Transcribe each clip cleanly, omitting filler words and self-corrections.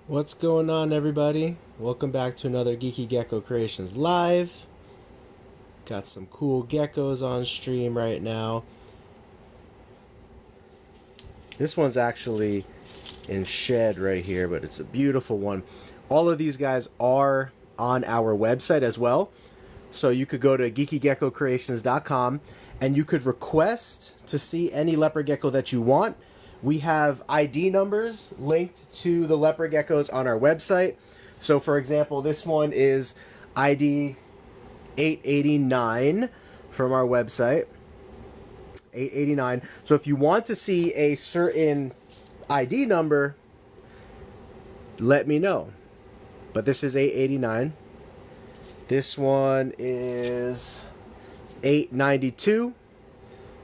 What's going on, everybody? Welcome back to another Geeky Gecko Creations Live. Got some cool geckos on stream right now. This one's actually in shed right here, but it's a beautiful one. All of these guys are on our website as well. So you could go to geekygeckocreations.com and you could request to see any leopard gecko that you want. We have ID numbers linked to the leopard geckos on our website. So for example, this one is ID 889 from our website. 889. So if you want to see a certain ID number, let me know. But this is 889. This one is 892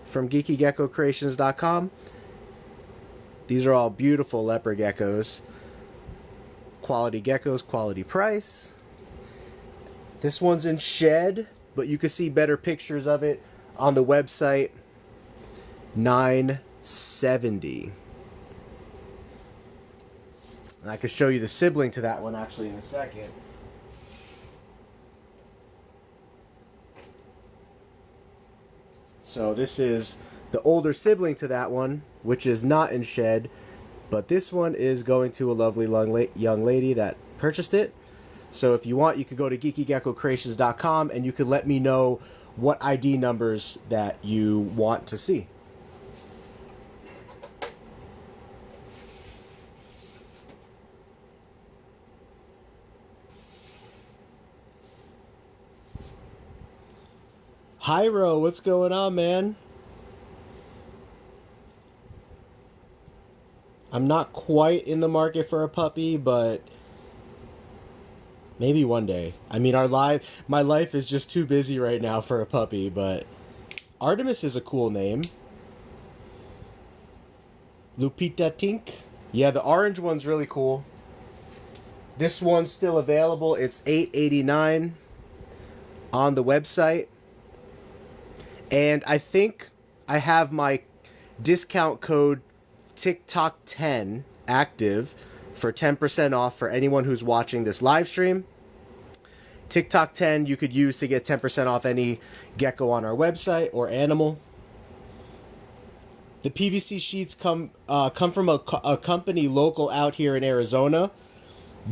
from geekygeckocreations.com. These are all beautiful leopard geckos. Quality geckos, quality price. This one's in shed, but you can see better pictures of it on the website. 970. And I can show you the sibling to that one actually in a second. So this is the older sibling to that one, which is not in shed, but this one is going to a lovely young lady that purchased it. So if you want, you could go to geekygeckocreations.com and you could let me know what ID numbers that you want to see. Hyro, what's going on, man? I'm not quite in the market for a puppy, but maybe one day. I mean, my life is just too busy right now for a puppy, but Artemis is a cool name. Lupita Tink. Yeah, the orange one's really cool. This one's still available. It's $8.89 on the website. And I think I have my discount code TikTok10 active for 10% off for anyone who's watching this live stream. TikTok10 you could use to get 10% off any gecko on our website or animal. The PVC sheets come from a company local out here in Arizona,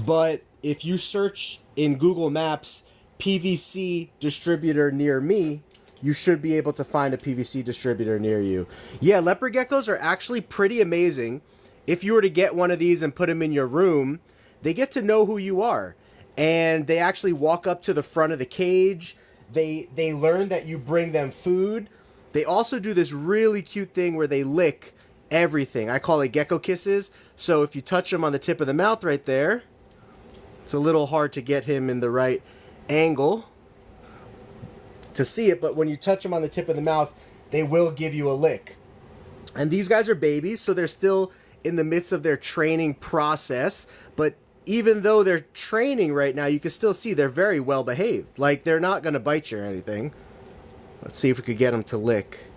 but if you search in Google Maps PVC distributor near me, you should be able to find a PVC distributor near you. Yeah, leopard geckos are actually pretty amazing. If you were to get one of these and put them in your room, they get to know who you are. And they actually walk up to the front of the cage. They learn that you bring them food. They also do this really cute thing where they lick everything. I call it gecko kisses. So if you touch them on the tip of the mouth right there, it's a little hard to get him in the right angle to see it, but when you touch them on the tip of the mouth, they will give you a lick. And these guys are babies, so they're still in the midst of their training process, but even though they're training right now, you can still see they're very well behaved. Like, they're not going to bite you or anything. Let's see if we could get them to lick.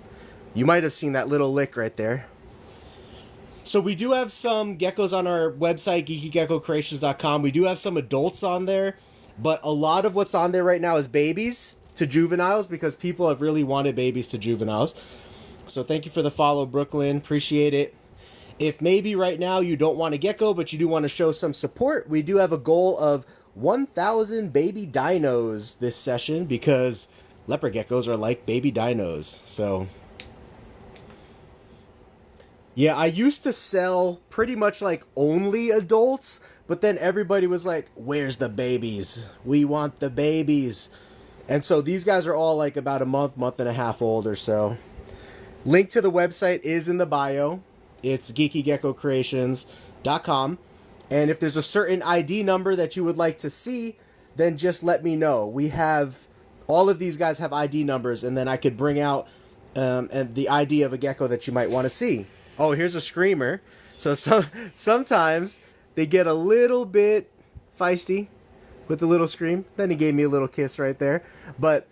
You might have seen that little lick right there. So we do have some geckos on our website, geekygeckocreations.com. We do have some adults on there, but a lot of what's on there right now is babies to juveniles because people have really wanted babies to juveniles. So thank you for the follow, Brooklyn. Appreciate it. If maybe right now you don't want a gecko, but you do want to show some support, we do have a goal of 1,000 baby dinos this session because leopard geckos are like baby dinos. So yeah, I used to sell pretty much like only adults, but then everybody was like, where's the babies? We want the babies. And so these guys are all like about a month and a half old or so. Link to the website is in the bio. It's geekygeckocreations.com. And if there's a certain ID number that you would like to see, then just let me know. We have, all of these guys have ID numbers, and then I could bring out and the ID of a gecko that you might want to see. Oh, here's a screamer. So sometimes they get a little bit feisty with a little scream. Then he gave me a little kiss right there. But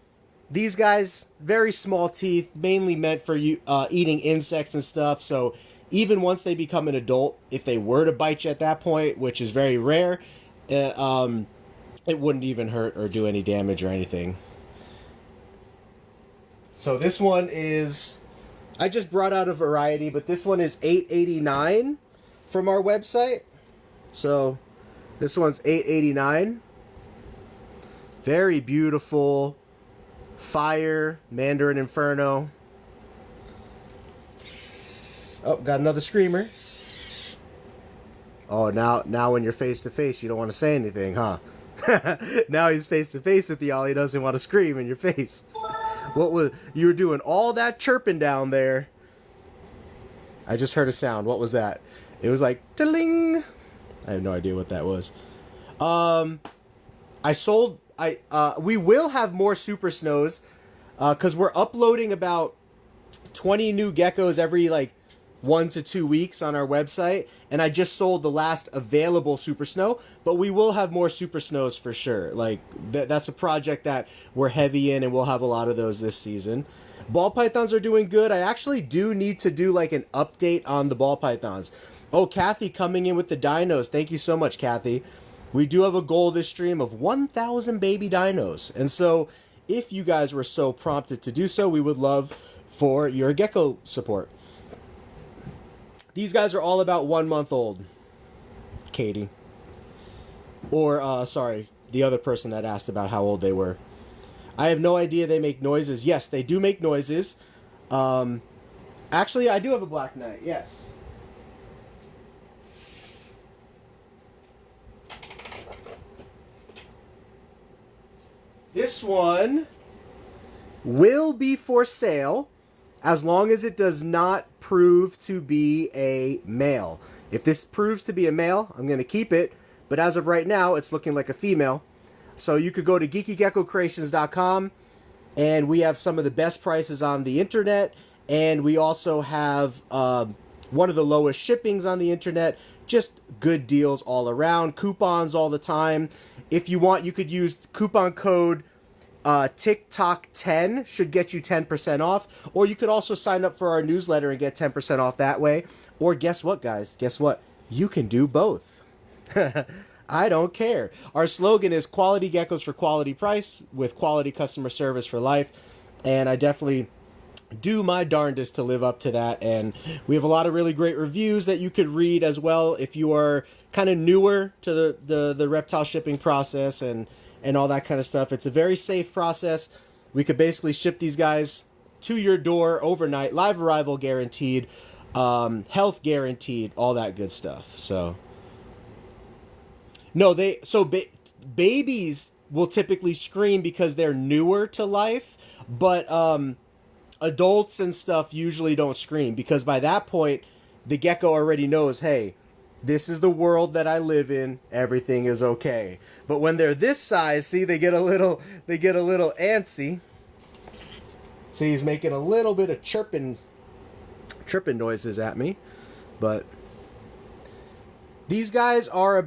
these guys, very small teeth, mainly meant for you eating insects and stuff. So even once they become an adult, if they were to bite you at that point, which is very rare, it wouldn't even hurt or do any damage or anything. So this one is, I just brought out a variety, but this one is $8.89 from our website. So this one's $8.89. Very beautiful fire Mandarin Inferno. Oh, got another screamer. Oh, now when you're face to face, you don't want to say anything, huh? Now he's face to face with you, all he doesn't want to scream in your face. What was you were doing all that chirping down there? I just heard a sound. What was that? It was like tiling. I have no idea what that was. We will have more Super Snows because we're uploading about 20 new geckos every like 1 to 2 weeks on our website, and I just sold the last available Super Snow, but we will have more Super Snows for sure. Like that's a project that we're heavy in, and we'll have a lot of those this season. Ball pythons are doing good. I actually do need to do like an update on the ball pythons. Oh, Kathy coming in with the dinos. Thank you so much, Kathy. We do have a goal this stream of 1,000 baby dinos, and so if you guys were so prompted to do so, we would love for your gecko support. These guys are all about 1 month old, Katie. Or, sorry, the other person that asked about how old they were. I have no idea they make noises. Yes, they do make noises. Actually, I do have a black knight, yes. This one will be for sale as long as it does not prove to be a male. If this proves to be a male, I'm going to keep it. But as of right now, it's looking like a female. So you could go to geekygeckocreations.com, and we have some of the best prices on the internet. And we also have one of the lowest shippings on the internet. Just good deals all around. Coupons all the time. If you want, you could use coupon code TikTok10 should get you 10% off, or you could also sign up for our newsletter and get 10% off that way. Or guess what, guys? Guess what? You can do both. I don't care. Our slogan is quality geckos for quality price with quality customer service for life, and I definitely do my darndest to live up to that. And we have a lot of really great reviews that you could read as well if you are kind of newer to the reptile shipping process and all that kind of stuff. It's a very safe process. We could basically ship these guys to your door overnight, live arrival guaranteed, health guaranteed, all that good stuff. So no, babies will typically scream because they're newer to life, but adults and stuff usually don't scream because by that point the gecko already knows, hey, this is the world that I live in. Everything is okay. But when they're this size, see, they get a little antsy. See, he's making a little bit of chirping noises at me. But these guys are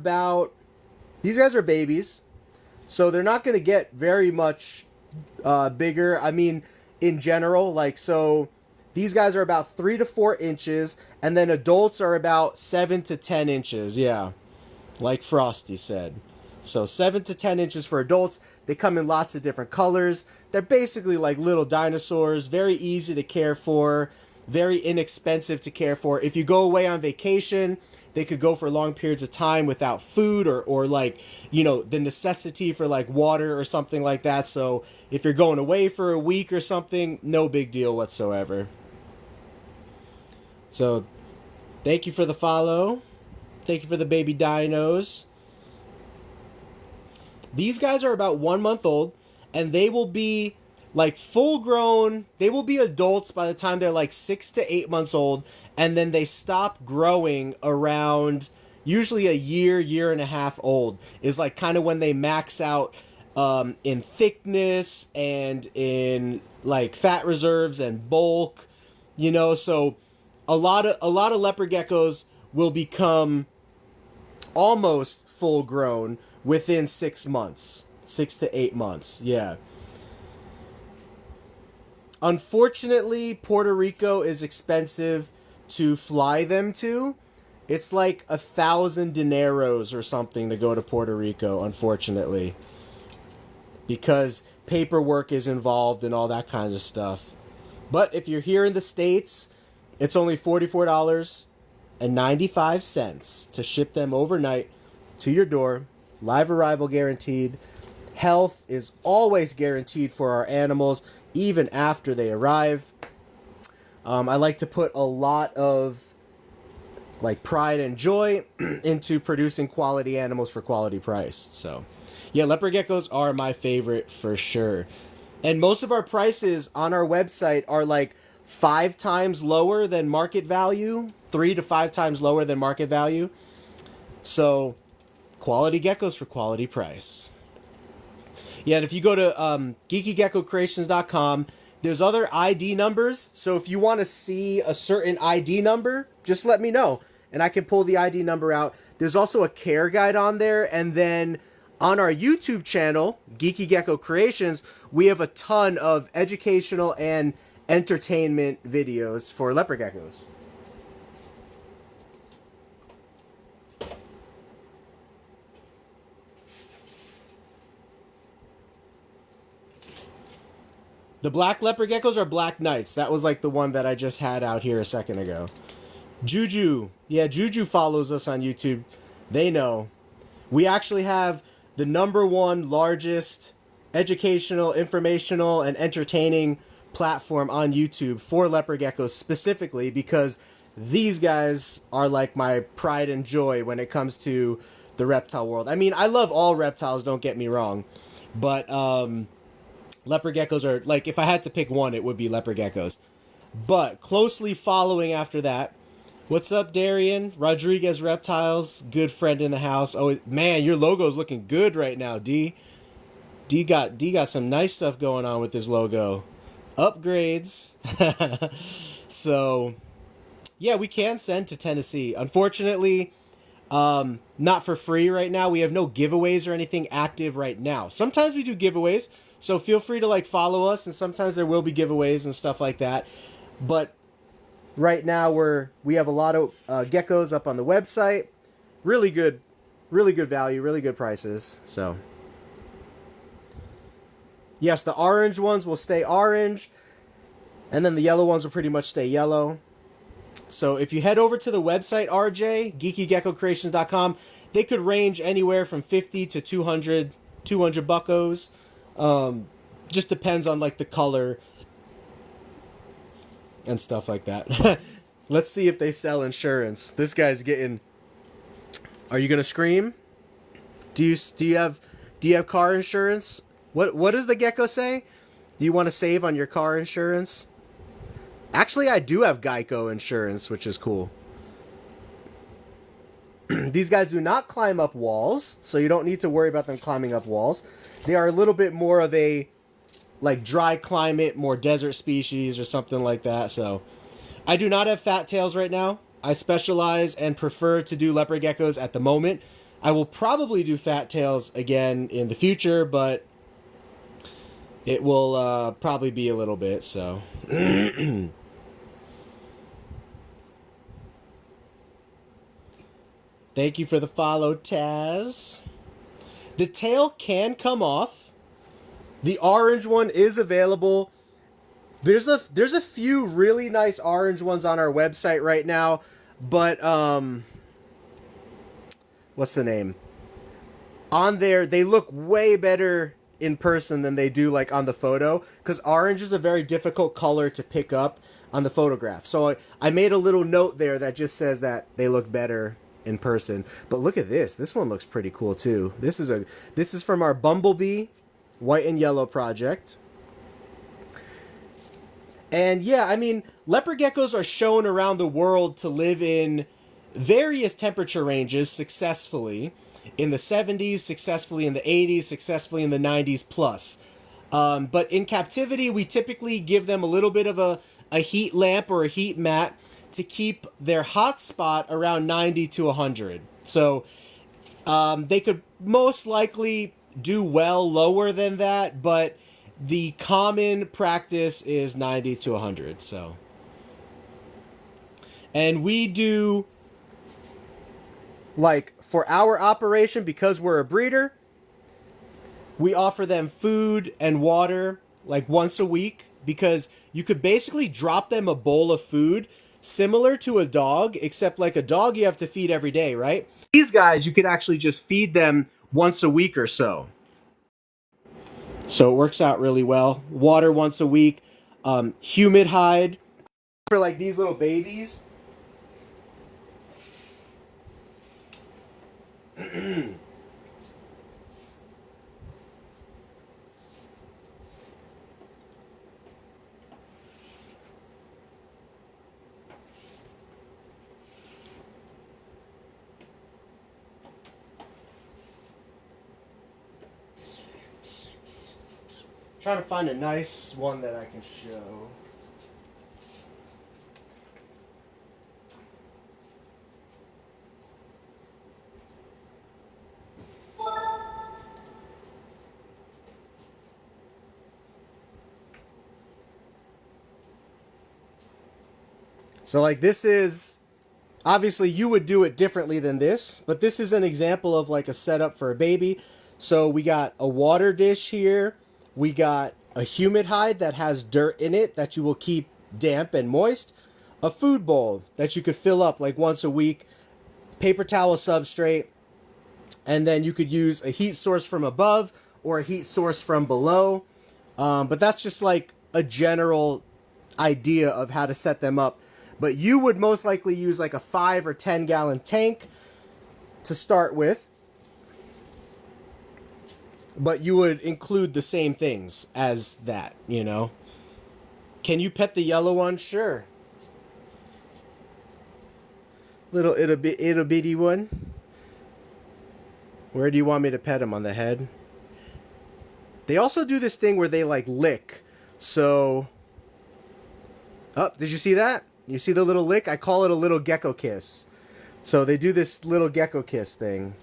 babies. So they're not going to get very much bigger. I mean, in general, like, so these guys are about 3 to 4 inches, and then adults are about 7 to 10 inches. Yeah, like Frosty said. So 7 to 10 inches for adults. They come in lots of different colors. They're basically like little dinosaurs. Very easy to care for. Very inexpensive to care for. If you go away on vacation, they could go for long periods of time without food or like, you know, the necessity for like water or something like that. So if you're going away for a week or something, no big deal whatsoever. So thank you for the follow. Thank you for the baby dinos. These guys are about 1 month old, and they will be like full grown. They will be adults by the time they're like 6 to 8 months old, and then they stop growing around usually a year and a half old is like kind of when they max out in thickness and in like fat reserves and bulk, you know. So a lot of leopard geckos will become almost full grown within 6 months, 6 to 8 months. Yeah. Unfortunately, Puerto Rico is expensive to fly them to, it's like 1,000 dineros or something to go to Puerto Rico, unfortunately, because paperwork is involved and all that kind of stuff. But if you're here in the States, it's only $44.95 to ship them overnight to your door. Live arrival guaranteed. Health is always guaranteed for our animals, even after they arrive. I like to put a lot of like pride and joy into producing quality animals for quality price. So yeah, leopard geckos are my favorite for sure. And most of our prices on our website are like 5 times lower than market value, 3 to 5 times lower than market value. So quality geckos for quality price. Yeah, and if you go to geekygeckocreations.com, there's other ID numbers. So if you want to see a certain ID number, just let me know, and I can pull the ID number out. There's also a care guide on there. And then on our YouTube channel, Geeky Gecko Creations, we have a ton of educational and entertainment videos for leopard geckos. The black leopard geckos are black knights. That was like the one that I just had out here a second ago. Juju. Yeah, Juju follows us on YouTube. They know. We actually have the #1 largest educational, informational, and entertaining platform on YouTube for leopard geckos specifically, because these guys are like my pride and joy when it comes to the reptile world. I mean, I love all reptiles, don't get me wrong. But, leopard geckos are, like, if I had to pick one, it would be leopard geckos. But closely following after that, what's up, Darian? Rodriguez Reptiles, good friend in the house. Oh, man, your logo's looking good right now, D. D got some nice stuff going on with this logo. Upgrades. So, yeah, we can send to Tennessee. Unfortunately, not for free right now. We have no giveaways or anything active right now. Sometimes we do giveaways, so feel free to like follow us, and sometimes there will be giveaways and stuff like that. But right now we have a lot of geckos up on the website. Really good value, really good prices. So yes, the orange ones will stay orange, and then the yellow ones will pretty much stay yellow. So if you head over to the website, RJ, geekygeckocreations.com, they could range anywhere from 50 to 200 buckos. Just depends on like the color and stuff like that. Let's see if they sell insurance. This guy's getting... Are you gonna scream? Do you have car insurance? What does the gecko say? Do you want to save on your car insurance? Actually, I do have Geico insurance, which is cool. These guys do not climb up walls, so you don't need to worry about them climbing up walls. They are a little bit more of a like dry climate, more desert species or something like that. So I do not have fat tails right now. I specialize and prefer to do leopard geckos at the moment. I will probably do fat tails again in the future, but it will probably be a little bit, so... Thank you for the follow, Taz. The tail can come off. The orange one is available. There's a few really nice orange ones on our website right now, but what's the name? On there, they look way better in person than they do like on the photo, because orange is a very difficult color to pick up on the photograph. So I made a little note there that just says that they look better in person. But look at this. This one looks pretty cool too. This is from our Bumblebee white and yellow project. And yeah, I mean, leopard geckos are shown around the world to live in various temperature ranges successfully. In the 70s, successfully in the 80s, successfully in the 90s plus. But in captivity, we typically give them a little bit of a heat lamp or a heat mat to keep their hot spot around 90 to 100. So they could most likely do well lower than that, but the common practice is 90 to 100. So, And we do, like, for our operation, because we're a breeder, we offer them food and water like once a week, because you could basically drop them a bowl of food similar to a dog, except like a dog you have to feed every day, right? These guys, you could actually just feed them once a week or so. So it works out really well. Water once a week, humid hide for like these little babies. Trying to find a nice one that I can show. So like this is, obviously you would do it differently than this, but this is an example of like a setup for a baby. So we got a water dish here. We got a humid hide that has dirt in it that you will keep damp and moist. A food bowl that you could fill up like once a week. Paper towel substrate. And then you could use a heat source from above or a heat source from below. But that's just like a general idea of how to set them up. But you would most likely use like a 5 or 10 gallon tank to start with. But you would include the same things as that, you know. Can you pet the yellow one? Sure. Little ittle bitty one. Where do you want me to pet him? On the head? They also do this thing where they like lick. So, oh, did you see that? You see the little lick? I call it a little gecko kiss. So they do this little gecko kiss thing.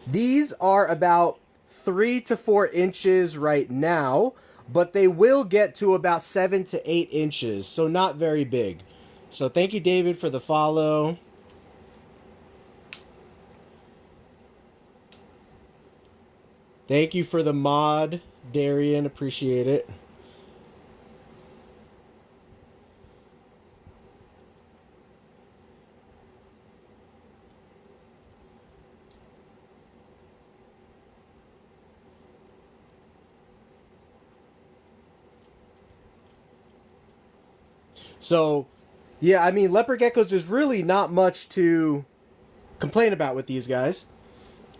These are about 3 to 4 inches right now, but they will get to about 7 to 8 inches, so not very big. So thank you, David, for the follow. Thank you for the mod, Darian. Appreciate it. So, yeah, I mean, leopard geckos, there's really not much to complain about with these guys.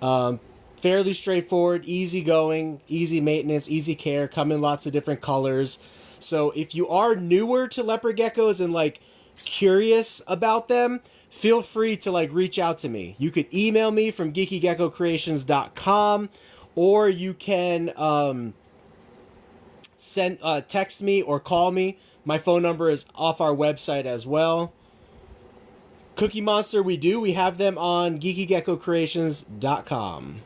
Fairly straightforward, easy going, easy maintenance, easy care, come in lots of different colors. So if you are newer to leopard geckos and like curious about them, feel free to like reach out to me. You could email me from geekygeckocreations.com, or you can send text me or call me. My phone number is off our website as well. Cookie Monster, we have them on geekygeckocreations.com.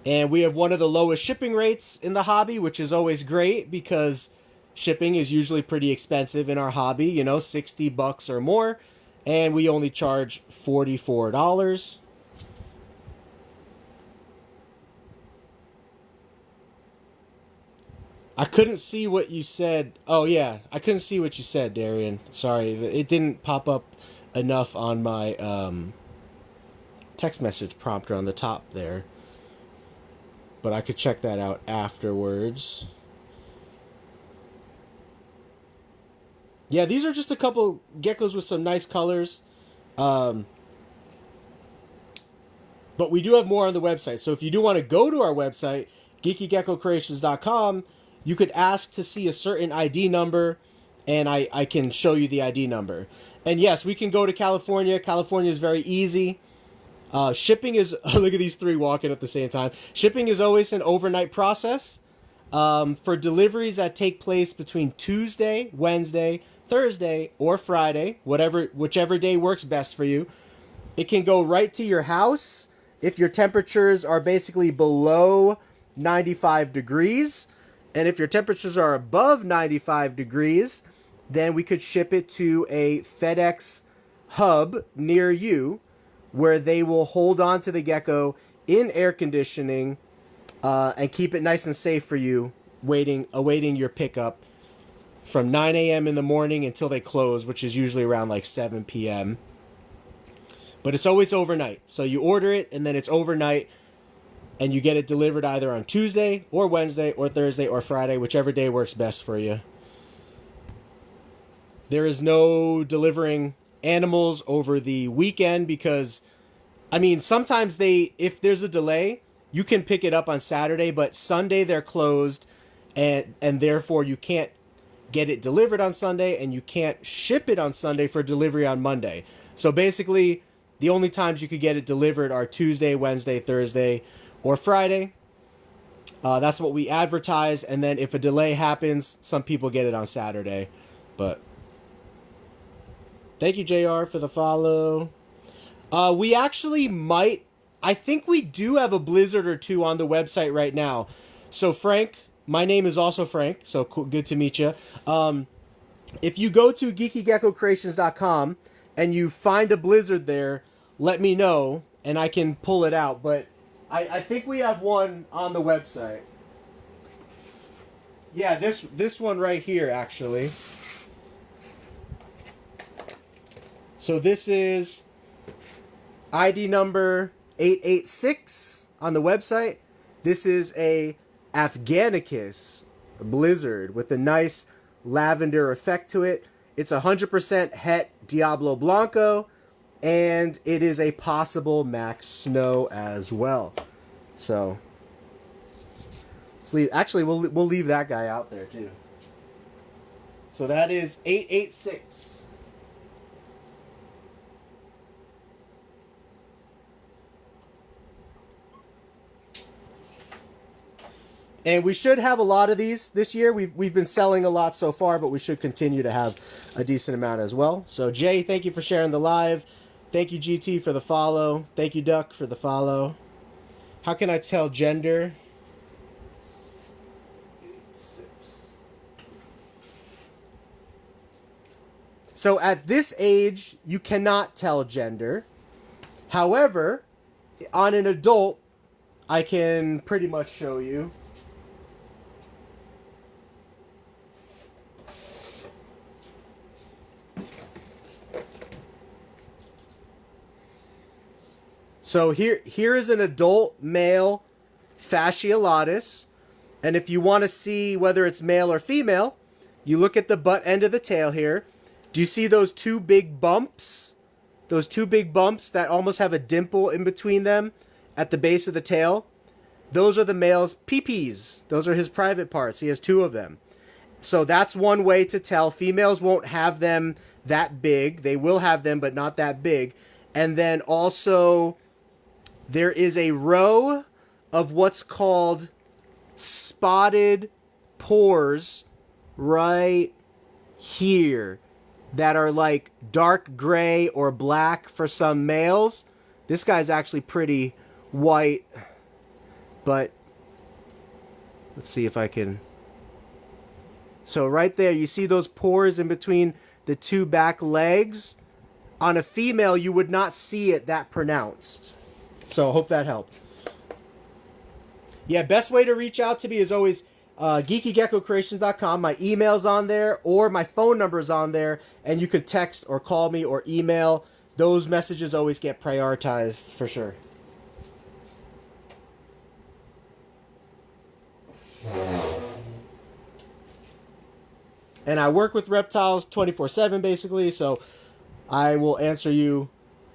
And we have one of the lowest shipping rates in the hobby, which is always great because shipping is usually pretty expensive in our hobby, you know, $60 or more. And we only charge $44. I couldn't see what you said. Oh, yeah. I couldn't see what you said, Darian. Sorry. It didn't pop up enough on my text message prompter on the top there. But I could check that out afterwards. Yeah, these are just a couple geckos with some nice colors. But we do have more on the website. So if you do want to go to our website, geekygeckocreations.com, you could ask to see a certain ID number, and I can show you the ID number. And yes, we can go to California. California is very easy. Shipping is, look at these three walking at the same time. Shipping is always an overnight process. For deliveries that take place between Tuesday, Wednesday, Thursday, or Friday, whichever day works best for you. It can go right to your house if your temperatures are basically below 95 degrees. And if your temperatures are above 95 degrees, then we could ship it to a FedEx hub near you where they will hold on to the gecko in air conditioning and keep it nice and safe for you, awaiting your pickup from 9 a.m. in the morning until they close, which is usually around like 7 p.m. But it's always overnight. So you order it and then it's overnight and you get it delivered either on Tuesday or Wednesday or Thursday or Friday, whichever day works best for you. There is no delivering animals over the weekend because, I mean, sometimes if there's a delay, you can pick it up on Saturday, but Sunday they're closed and therefore you can't get it delivered on Sunday and you can't ship it on Sunday for delivery on Monday. So basically, the only times you could get it delivered are Tuesday, Wednesday, Thursday, or Friday. That's what we advertise, and then if a delay happens, some people get it on Saturday. But thank you, JR, for the follow. We actually might... I think we do have a blizzard or two on the website right now. So Frank, my name is also Frank, so cool, good to meet you. If you go to geekygeckocreations.com and you find a blizzard there, let me know and I can pull it out. But I think we have one on the website. Yeah, this one right here, actually. So this is ID number 886 on the website. This is a Afghanicus blizzard with a nice lavender effect to it. It's 100% Het Diablo Blanco, and it is a possible max snow as well. So let's leave. Actually, we'll leave that guy out there too. So that is 886. And we should have a lot of these this year. We've been selling a lot so far, but we should continue to have a decent amount as well. So Jay, thank you for sharing the live. Thank you, GT, for the follow. Thank you, Duck, for the follow. How can I tell gender? 6. So at this age, you cannot tell gender. However, on an adult, I can pretty much show you. So here is an adult male fasciolatus, and if you want to see whether it's male or female, you look at the butt end of the tail here. Do you see those two big bumps? Those two big bumps that almost have a dimple in between them at the base of the tail? Those are the male's pee-pees. Those are his private parts. He has 2 of them. So that's one way to tell. Females won't have them that big. They will have them, but not that big. And then also, there is a row of what's called spotted pores right here that are like dark gray or black for some males. This guy's actually pretty white, but let's see if I can. So right there, you see those pores in between the 2 back legs? On a female, you would not see it that pronounced. So hope that helped. Yeah, best way to reach out to me is always geekygeckocreations.com. My email's on there or my phone number's on there, and you could text or call me or email. Those messages always get prioritized for sure. And I work with reptiles 24/7 basically, so I will answer you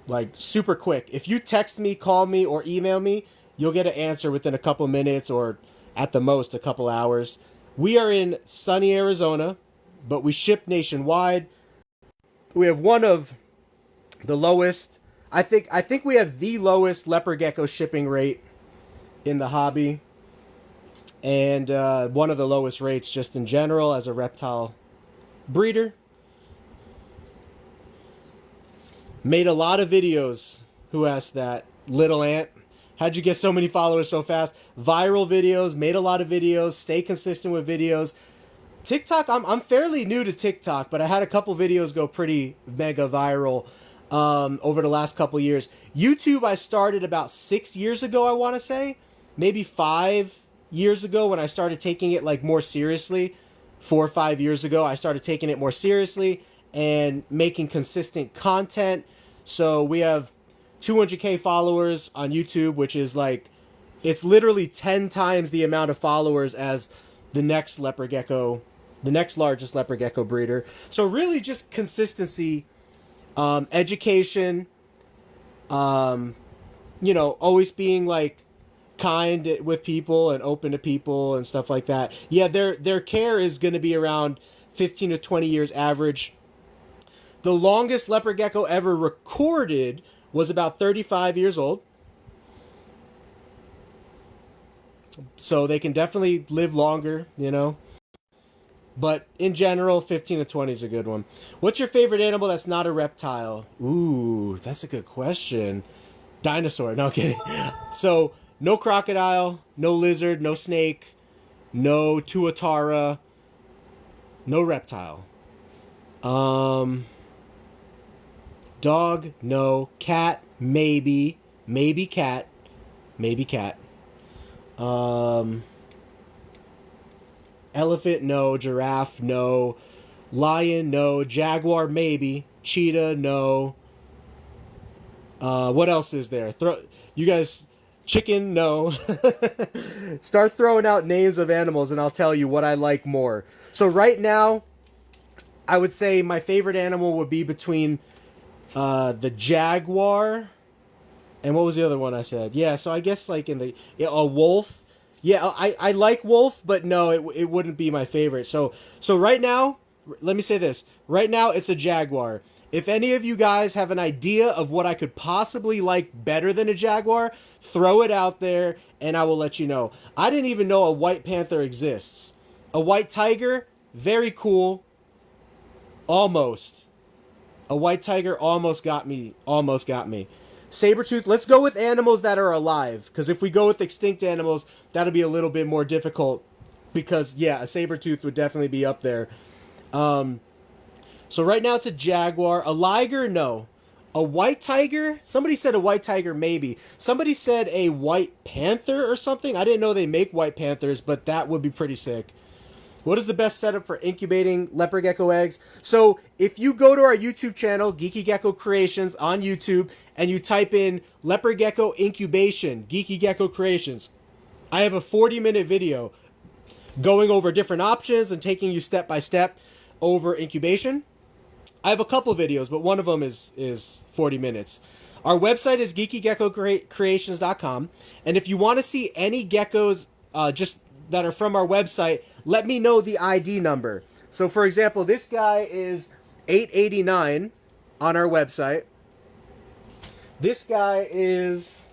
like super quick. If you text me, call me, or email me, you'll get an answer within a couple minutes or at the most a couple hours. We are in sunny Arizona, but we ship nationwide. We have one of the lowest, I think we have the lowest leopard gecko shipping rate in the hobby. And one of the lowest rates just in general as a reptile breeder. Made a lot of videos. Who asked that? Little Ant. How'd you get so many followers so fast? Viral videos. Made a lot of videos. Stay consistent with videos. TikTok, I'm fairly new to TikTok, but I had a couple videos go pretty mega viral over the last couple years. YouTube, I started about 6 years ago, I want to say. Maybe 5 years ago when I started taking it like more seriously. 4 or 5 years ago, I started taking it more seriously and making consistent content. So we have 200K followers on YouTube, which is like, it's literally 10 times the amount of followers as the next leopard gecko, the next largest leopard gecko breeder. So really just consistency, education, always being like kind with people and open to people and stuff like that. Yeah, their care is going to be around 15 to 20 years average. The longest leopard gecko ever recorded was about 35 years old. So they can definitely live longer, But in general, 15 to 20 is a good one. What's your favorite animal that's not a reptile? Ooh, that's a good question. Dinosaur. No, kidding. So, no crocodile, no lizard, no snake, no tuatara, no reptile. Dog, no. Cat, maybe. Maybe cat. Maybe cat. Elephant, no. Giraffe, no. Lion, no. Jaguar, maybe. Cheetah, no. What else is there? You guys, chicken, no. Start throwing out names of animals and I'll tell you what I like more. So right now, I would say my favorite animal would be between the jaguar and what was the other one I said? Yeah, so I guess like a wolf. Yeah, I like wolf, but no, it wouldn't be my favorite. So right now, let me say this. Right now, it's a jaguar. If any of you guys have an idea of what I could possibly like better than a jaguar, throw it out there and I will let you know. I didn't even know a white panther exists. A white tiger, very cool. Almost. A white tiger almost got me. Almost got me. Saber-tooth, let's go with animals that are alive. Because if we go with extinct animals, that'll be a little bit more difficult. Because, yeah, a saber-tooth would definitely be up there. So right now it's a jaguar. A liger, no. A white tiger? Somebody said a white tiger, maybe. Somebody said a white panther or something. I didn't know they make white panthers, but that would be pretty sick. What is the best setup for incubating leopard gecko eggs? So if you go to our YouTube channel, Geeky Gecko Creations on YouTube, and you type in leopard gecko incubation, Geeky Gecko Creations, I have a 40-minute video going over different options and taking you step by step over incubation. I have a couple videos, but one of them is 40 minutes. Our website is geekygeckocreations.com, and if you want to see any geckos just that are from our website, let me know the ID number. So, for example, this guy is 889 on our website. This guy is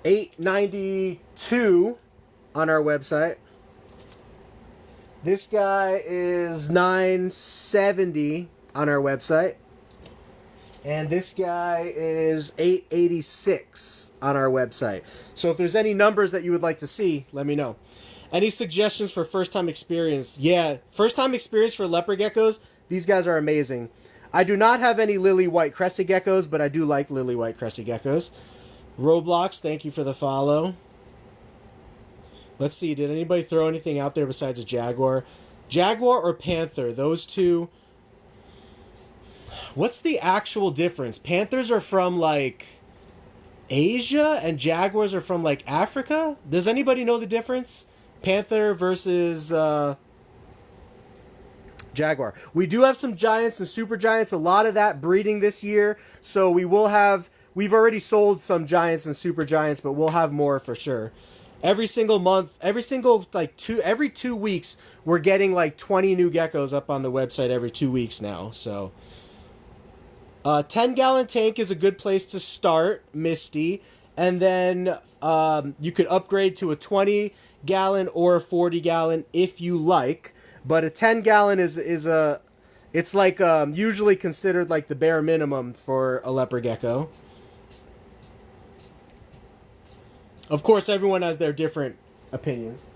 892 on our website. This guy is 970 on our website. And this guy is 886 on our website. So if there's any numbers that you would like to see, let me know. Any suggestions for first-time experience? Yeah, first-time experience for leopard geckos, these guys are amazing. I do not have any lily white crested geckos, but I do like lily white crested geckos. Roblox, thank you for the follow. Let's see, did anybody throw anything out there besides a jaguar? Jaguar or panther, those two. What's the actual difference? Panthers are from, like, Asia, and jaguars are from, like, Africa? Does anybody know the difference? Panther versus jaguar. We do have some giants and super giants, a lot of that breeding this year, so we've already sold some giants and super giants, but we'll have more for sure. Every single month, every 2 weeks, we're getting like 20 new geckos up on the website every 2 weeks now. So, 10-gallon tank is a good place to start, Misty. And then you could upgrade to a 20-gallon or a 40-gallon if you like. But a 10-gallon it's like usually considered like the bare minimum for a leopard gecko. Of course, everyone has their different opinions.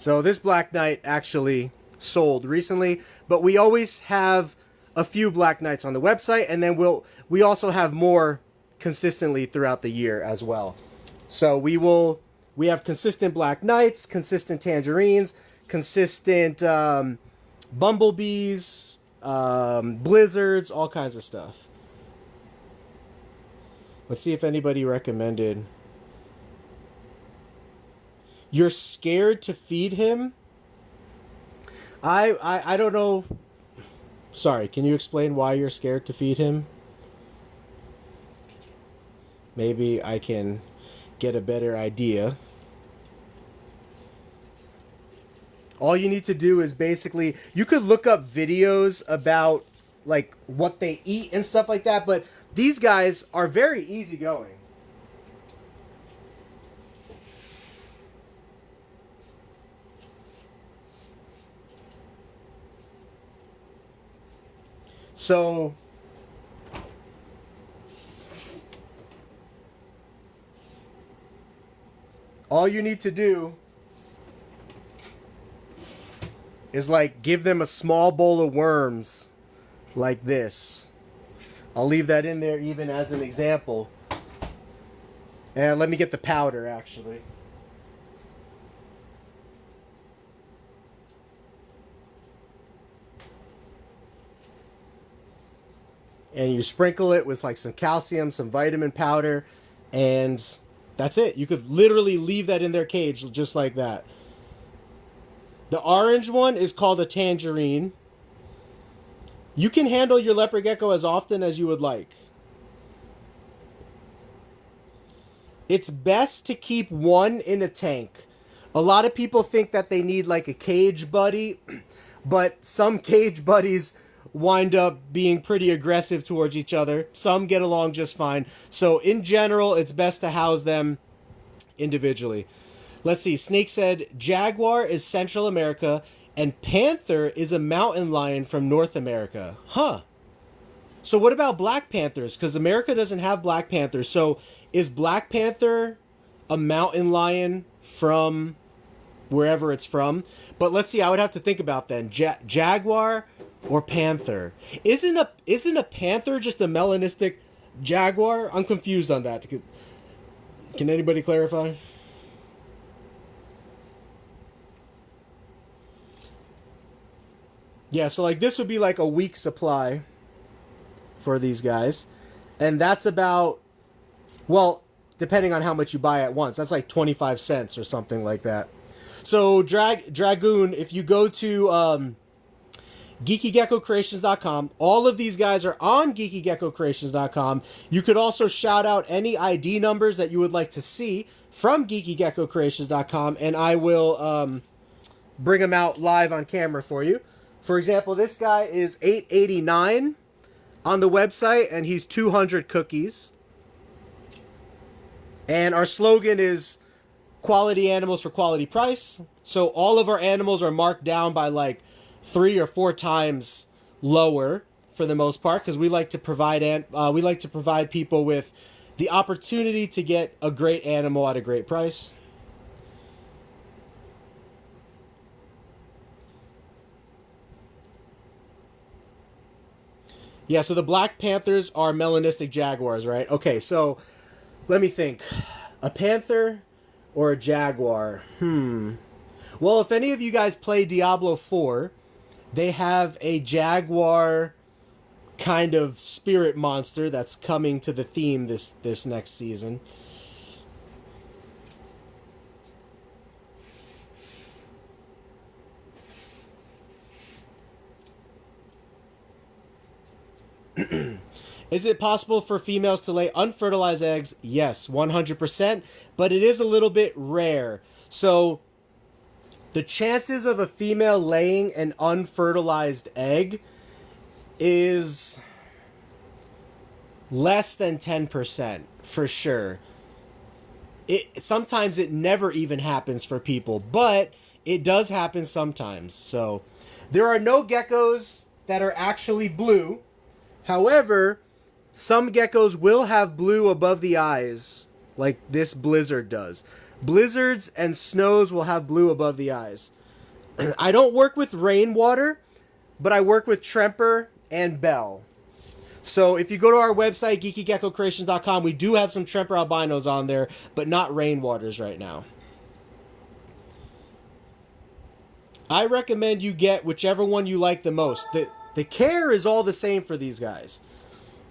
So this Black Knight actually sold recently, but we always have a few Black Knights on the website, and then we also have more consistently throughout the year as well. So we have consistent Black Knights, consistent Tangerines, consistent Bumblebees, Blizzards, all kinds of stuff. Let's see if anybody recommended. You're scared to feed him? I don't know. Sorry, can you explain why you're scared to feed him? Maybe I can get a better idea. All you need to do is basically, you could look up videos about like what they eat and stuff like that, but these guys are very easygoing. So all you need to do is like give them a small bowl of worms like this. I'll leave that in there even as an example. And let me get the powder actually. And you sprinkle it with like some calcium, some vitamin powder, and that's it. You could literally leave that in their cage just like that. The orange one is called a tangerine. You can handle your leopard gecko as often as you would like. It's best to keep one in a tank. A lot of people think that they need like a cage buddy, but some cage buddies wind up being pretty aggressive towards each other. Some get along just fine. So in general, it's best to house them individually. Let's see. Snake said jaguar is Central America and panther is a mountain lion from North America. Huh. So what about black panthers? Because America doesn't have black panthers. So is black panther a mountain lion from wherever it's from? But let's see. I would have to think about then. Jaguar or panther? Isn't a panther just a melanistic jaguar? I'm confused on that. Can anybody clarify? Yeah, so like this would be like a week supply for these guys. And that's about, well, depending on how much you buy at once, that's like 25 cents or something like that. So Dragoon, if you go to geekygeckocreations.com, all of these guys are on geekygeckocreations.com. You could also shout out any ID numbers that you would like to see from geekygeckocreations.com, and I will bring them out live on camera for you. For example, this guy is $8.89 on the website, and he's 200 cookies. And our slogan is quality animals for quality price. So all of our animals are marked down by like 3 or 4 times lower for the most part, because we like to provide people with the opportunity to get a great animal at a great price. Yeah, so the Black Panthers are melanistic jaguars, right? Okay, so let me think. A panther or a jaguar? Well, if any of you guys play Diablo 4, they have a jaguar kind of spirit monster that's coming to the theme this next season. Is it possible for females to lay unfertilized eggs? Yes, 100%, but it is a little bit rare. So the chances of a female laying an unfertilized egg is less than 10% for sure. Sometimes it never even happens for people, but it does happen sometimes. So there are no geckos that are actually blue. However, some geckos will have blue above the eyes, like this Blizzard does. Blizzards and snows will have blue above the eyes. I don't work with rainwater, but I work with Tremper and Bell. So if you go to our website, geekygeckocreations.com, we do have some Tremper albinos on there, but not rainwaters right now. I recommend you get whichever one you like the most. The care is all the same for these guys.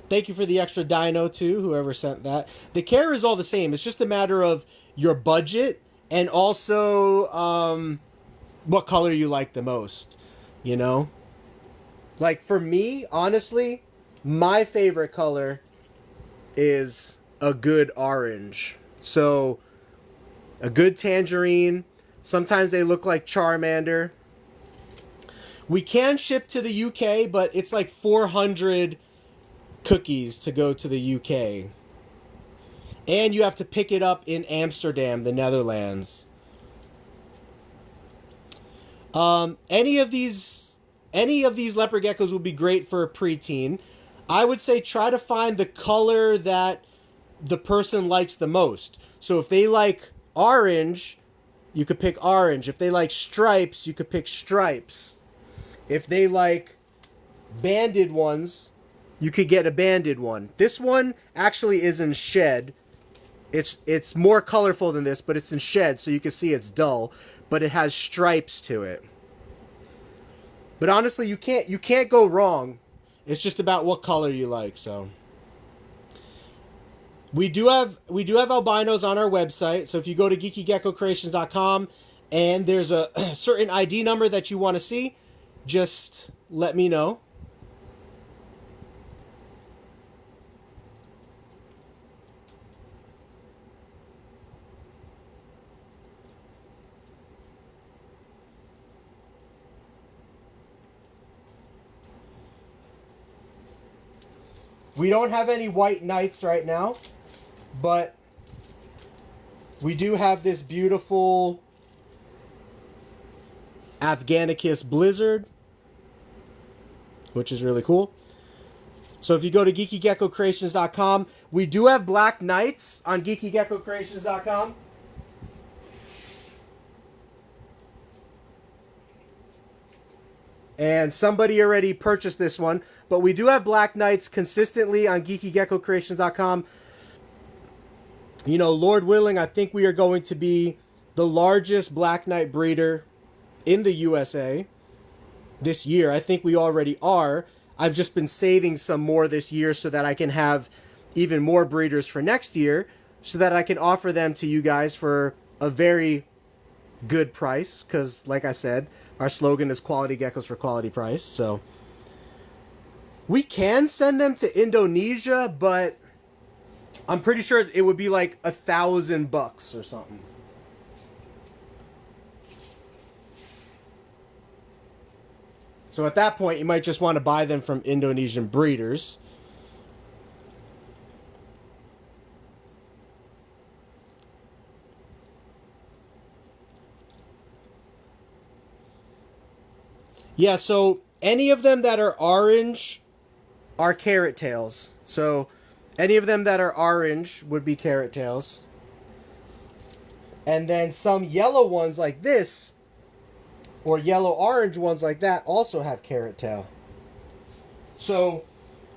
Thank you for the extra dino too, whoever sent that. The care is all the same. It's just a matter of your budget and also what color you like the most, you know? Like for me, honestly, my favorite color is a good orange. So a good tangerine. Sometimes they look like Charmander. We can ship to the UK, but it's like 400 cookies to go to the UK. And you have to pick it up in Amsterdam, the Netherlands. Any of these leopard geckos would be great for a preteen. I would say try to find the color that the person likes the most. So if they like orange, you could pick orange. If they like stripes, you could pick stripes. If they like banded ones, you could get a banded one. This one actually is in shed. It's more colorful than this, but it's in shed, so you can see it's dull, but it has stripes to it. But honestly, you can't go wrong. It's just about what color you like. So we do have albinos on our website. So if you go to geekygeckocreations.com and there's a certain ID number that you want to see, just let me know. We don't have any white knights right now, but we do have this beautiful Afghanicus Blizzard, which is really cool. So if you go to geekygeckocreations.com, we do have black knights on geekygeckocreations.com. And somebody already purchased this one. But we do have black knights consistently on geekygeckocreations.com. You know, Lord willing, I think we are going to be the largest black knight breeder in the USA this year. I think we already are. I've just been saving some more this year so that I can have even more breeders for next year, so that I can offer them to you guys for a very good price. Because, like I said, our slogan is quality geckos for quality price. So we can send them to Indonesia, but I'm pretty sure it would be like $1,000 or something. So at that point, you might just want to buy them from Indonesian breeders. Yeah, so any of them that are orange are carrot tails. So any of them that are orange would be carrot tails. And then some yellow ones like this, or yellow-orange ones like that, also have carrot tail. So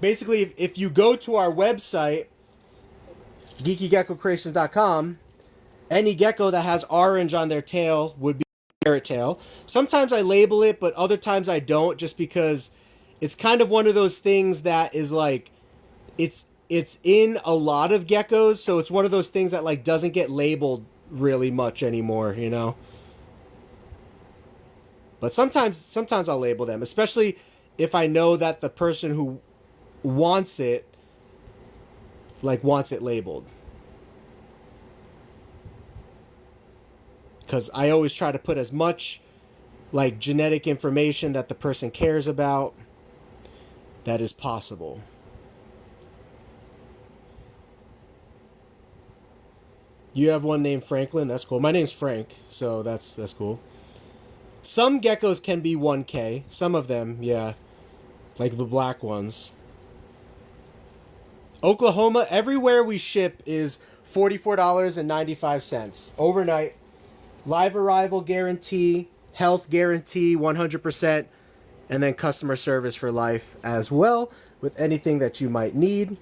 basically, if you go to our website, geekygeckocreations.com, any gecko that has orange on their tail would be carrot tail. Sometimes I label it, but other times I don't, just because it's kind of one of those things that is like, it's in a lot of geckos, so it's one of those things that like doesn't get labeled really much anymore, you know? But sometimes I'll label them, especially if I know that the person who wants it labeled. Because I always try to put as much like genetic information that the person cares about that is possible. You have one named Franklin. That's cool. My name's Frank, so that's cool. Some geckos can be 1K. Some of them, yeah. Like the black ones. Oklahoma, everywhere we ship is $44.95 overnight. Live arrival guarantee, health guarantee 100%, and then customer service for life as well with anything that you might need.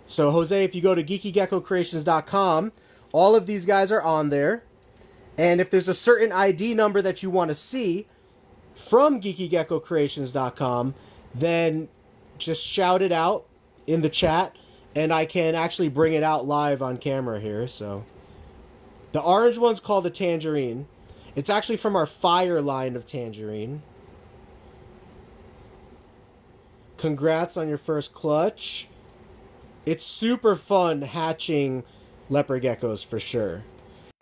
So Jose, if you go to geekygeckocreations.com, all of these guys are on there. And if there's a certain ID number that you want to see from geekygeckocreations.com, then just shout it out in the chat, and I can actually bring it out live on camera here. So the orange one's called the Tangerine. It's actually from our Fire line of Tangerine. Congrats on your first clutch. It's super fun hatching leopard geckos for sure.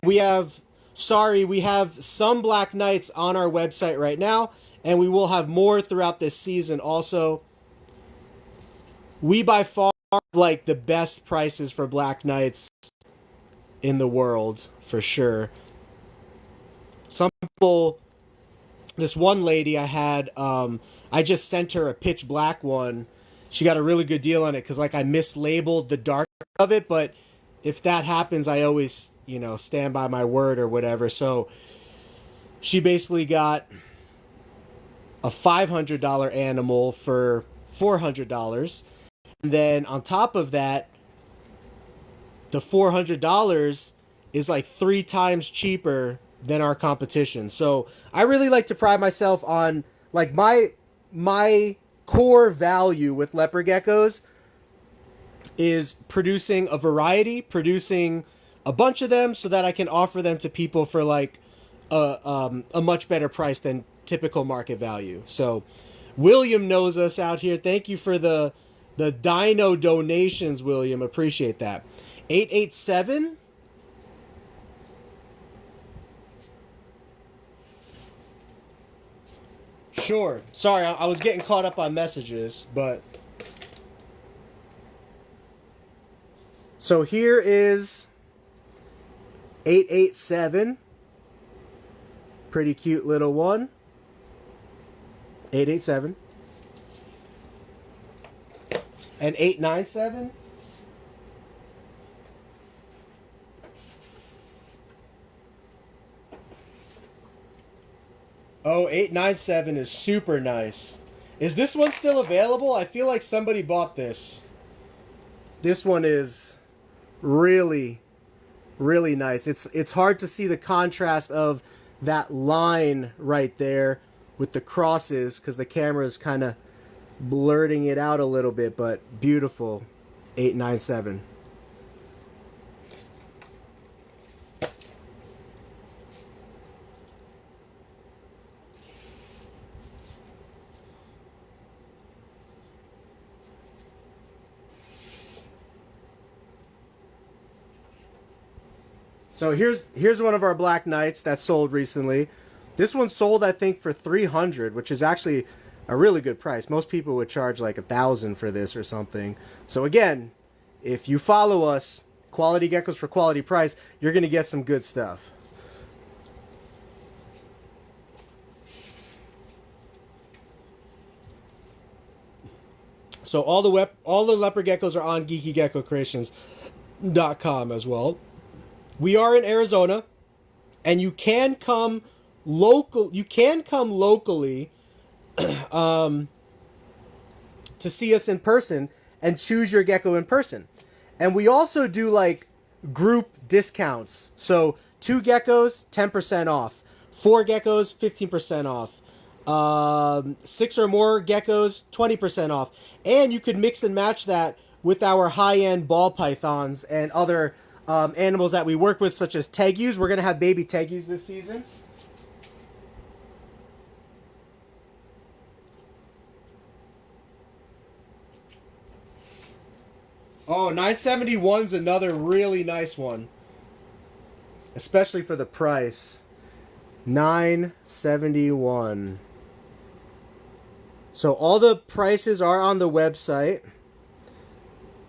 We have some Black Knights on our website right now, and we will have more throughout this season also. We by far have like the best prices for Black Knights in the world for sure. Some people, this one lady I had, I just sent her a pitch black one. She got a really good deal on it because like I mislabeled the dark of it, but if that happens, I always, stand by my word or whatever. So she basically got a $500 animal for $400. And then on top of that, the $400 is like 3 times cheaper than our competition. So I really like to pride myself on like my core value with leopard geckos is producing a variety, producing a bunch of them so that I can offer them to people for like a much better price than typical market value. So William knows us out here. Thank you for the dino donations, William. Appreciate that. 887. Sure. Sorry, I was getting caught up on messages, but... So here is 887. Pretty cute little one. 887. And 897. Oh, 897 is super nice. Is this one still available? I feel like somebody bought this. This one is really, really nice. It's hard to see the contrast of that line right there with the crosses because the camera is kind of blurting it out a little bit, but beautiful. 897. So here's one of our Black Knights that sold recently. This one sold, I think, for $300, which is actually a really good price. Most people would charge like $1,000 for this or something. So again, if you follow us, Quality Geckos for Quality Price, you're going to get some good stuff. So all the leopard geckos are on geekygeckocreations.com as well. We are in Arizona, and you can come locally to see us in person and choose your gecko in person. And we also do like group discounts. So 2 geckos, 10% off. 4 geckos, 15% off. 6 or more geckos, 20% off. And you could mix and match that with our high-end ball pythons and other animals that we work with, such as Tegus. We're going to have baby Tegus this season. Oh, 971's another really nice one. Especially for the price. 971. So all the prices are on the website.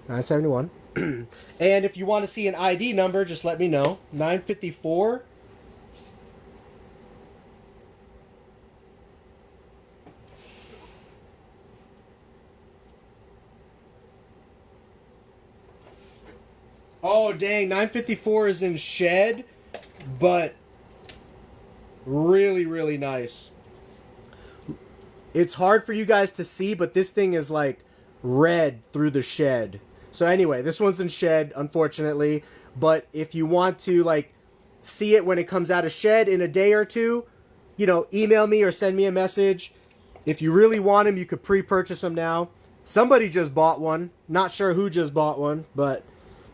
971. And if you want to see an ID number, just let me know. 954. Oh, dang. 954 is in shed, but really, really nice. It's hard for you guys to see, but this thing is like red through the shed. So anyway, this one's in shed, unfortunately. But if you want to like see it when it comes out of shed in a day or two, you know, email me or send me a message. If you really want them, you could pre-purchase them now. Somebody just bought one. Not sure who just bought one, but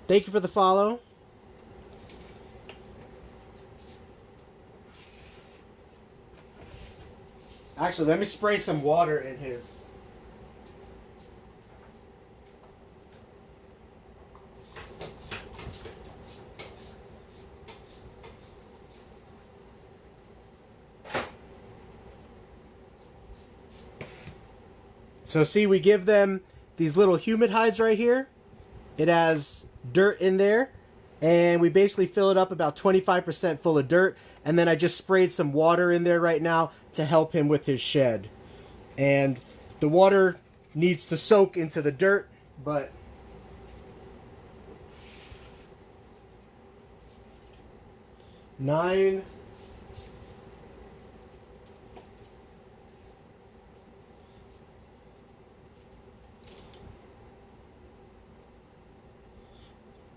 thank you for the follow. Actually, let me spray some water in his. So see, we give them these little humid hides right here. It has dirt in there. And we basically fill it up about 25% full of dirt. And then I just sprayed some water in there right now to help him with his shed. And the water needs to soak into the dirt, but nine.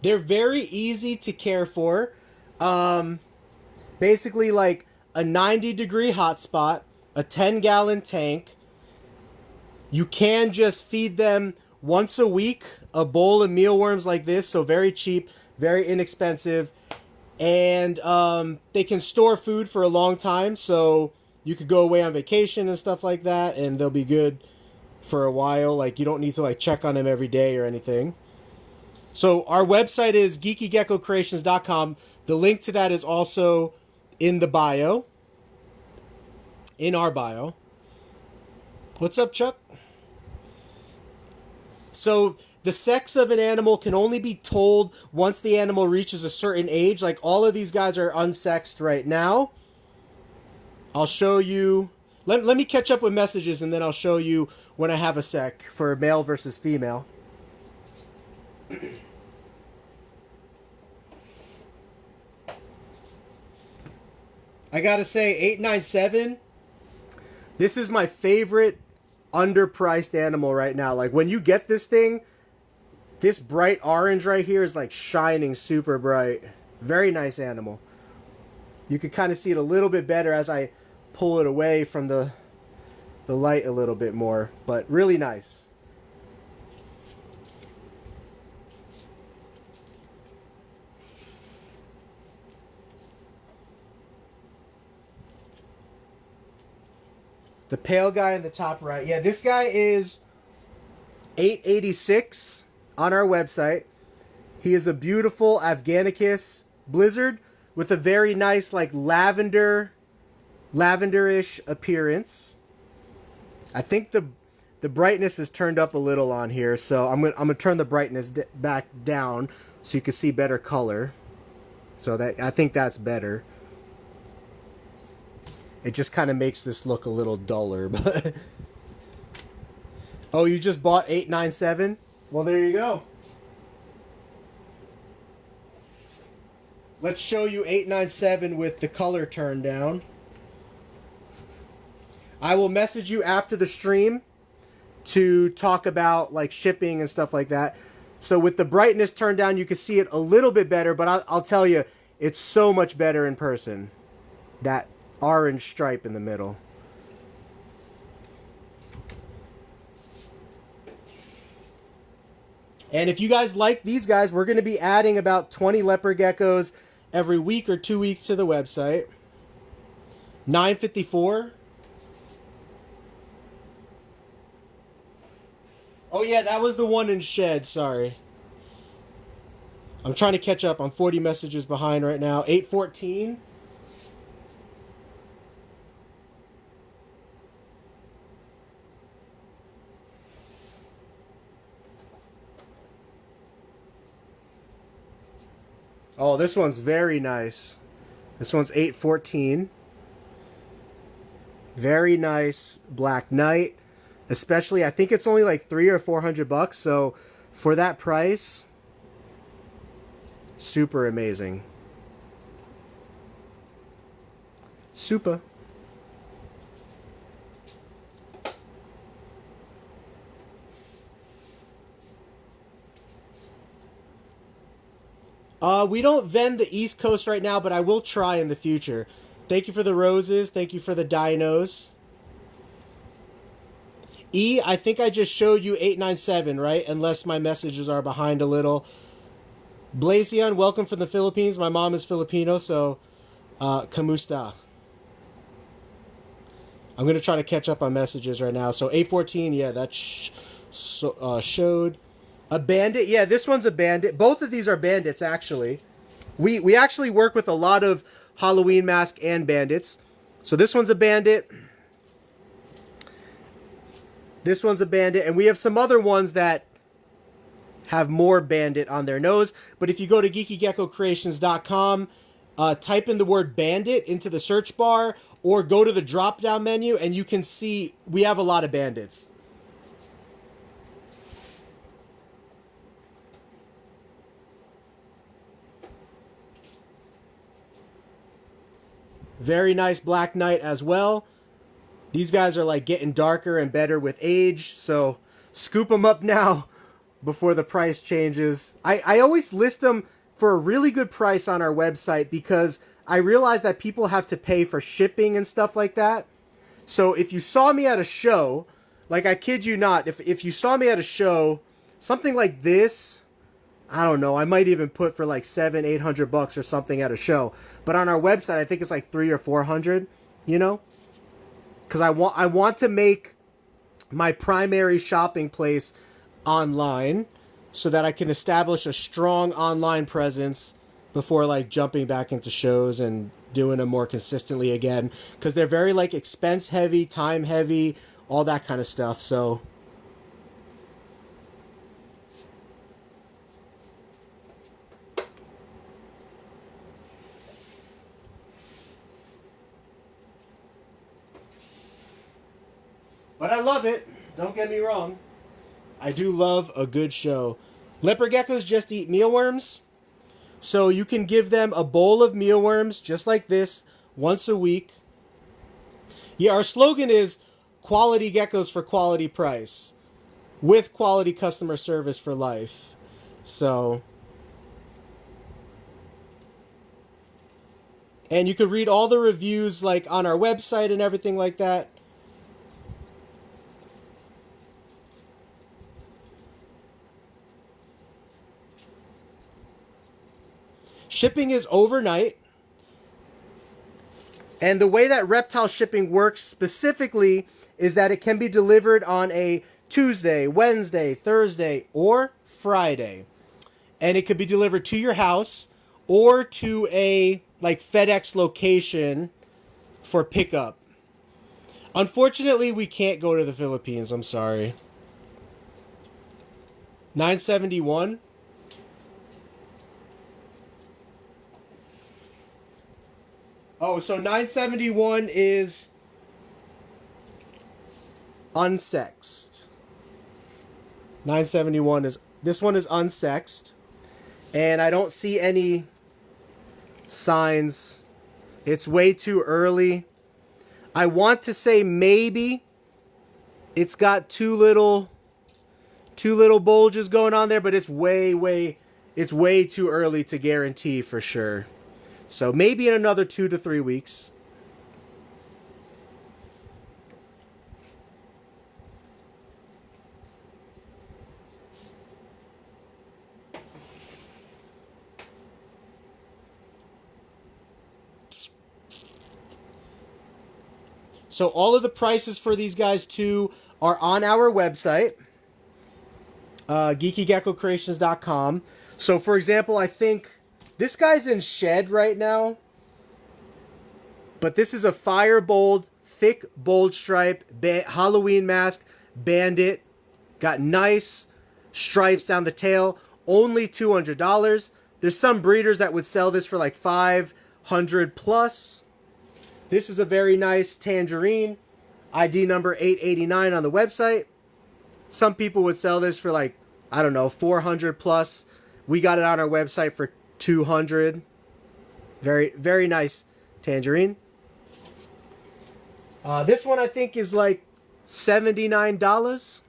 They're very easy to care for. Basically like a 90-degree hotspot, a 10-gallon tank. You can just feed them once a week a bowl of mealworms like this, so very cheap, very inexpensive. And they can store food for a long time, so you could go away on vacation and stuff like that, and they'll be good for a while. Like, you don't need to like check on them every day or anything. So our website is geekygeckocreations.com. The link to that is also in the bio. In our bio. What's up, Chuck? So the sex of an animal can only be told once the animal reaches a certain age. Like, all of these guys are unsexed right now. I'll show you. Let me catch up with messages, and then I'll show you when I have a sec for male versus female. I gotta say, 897, this is my favorite underpriced animal right now. Like, when you get this thing, this bright orange right here is like shining super bright. Very nice animal. You can kind of see it a little bit better as I pull it away from the light a little bit more, but really nice. The pale guy in the top right. Yeah, this guy is $886 on our website. He is a beautiful Afghanicus blizzard with a very nice like lavenderish appearance. I think the brightness is turned up a little on here, so I'm gonna turn the brightness back down so you can see better color. So that I think that's better. It just kind of makes this look a little duller, but oh, you just bought 897? Well, there you go. Let's show you 897 with the color turned down. I will message you after the stream to talk about like shipping and stuff like that. So with the brightness turned down, you can see it a little bit better, but I'll tell you, it's so much better in person. That orange stripe in the middle. And if you guys like these guys, we're going to be adding about 20 leopard geckos every week or 2 weeks to the website. 954. Oh yeah, that was the one in shed, sorry. I'm trying to catch up. I'm 40 messages behind right now. 814. Oh, this one's very nice. This one's 814. Very nice Black Knight. Especially, I think it's only like $300 or $400. So for that price, Super amazing. Super. We don't vend the East Coast right now, but I will try in the future. Thank you for the roses. Thank you for the dinos. E, I think I just showed you 897, right? Unless my messages are behind a little. Blazion, welcome from the Philippines. My mom is Filipino, so kamusta. I'm going to try to catch up on messages right now. So 814, yeah, that showed. A bandit? Yeah, this one's a bandit. Both of these are bandits, actually. We actually work with a lot of Halloween mask and bandits. So this one's a bandit. This one's a bandit. And we have some other ones that have more bandit on their nose. But if you go to geekygeckocreations.com, type in the word bandit into the search bar or go to the drop down menu and you can see we have a lot of bandits. Very nice Black Knight as well. These guys are like getting darker and better with age, so scoop them up now before the price changes. I always list them for a really good price on our website because I realize that people have to pay for shipping and stuff like that. So if you saw me at a show, like I kid you not, if you saw me at a show, something like this, I don't know, I might even put for like $700-800 or something at a show. But on our website, I think it's like $300 or $400, you know? Because I want to make my primary shopping place online so that I can establish a strong online presence before like jumping back into shows and doing them more consistently again. Because they're very like expense heavy, time heavy, all that kind of stuff. So but I love it. Don't get me wrong. I do love a good show. Leopard geckos just eat mealworms. So you can give them a bowl of mealworms just like this once a week. Yeah, our slogan is quality geckos for quality price with quality customer service for life. So, and you can read all the reviews like on our website and everything like that. Shipping is overnight. And the way that reptile shipping works specifically is that it can be delivered on a Tuesday, Wednesday, Thursday, or Friday. And it could be delivered to your house or to a like FedEx location for pickup. Unfortunately, we can't go to the Philippines. I'm sorry. 971. Oh, so 971 is unsexed. 971 is, this one is unsexed. And I don't see any signs. It's way too early. I want to say maybe it's got two little bulges going on there, but it's way too early to guarantee for sure. So maybe in another 2 to 3 weeks. So all of the prices for these guys too are on our website, geekygeckocreations.com. So for example, I think this guy's in shed right now, but this is a firebold, thick bold stripe, Halloween mask, bandit. Got nice stripes down the tail, only $200. There's some breeders that would sell this for like $500 plus. This is a very nice tangerine, ID number 889 on the website. Some people would sell this for like, I don't know, $400 plus. We got it on our website for 200. Very, very nice tangerine. This one I think is like $79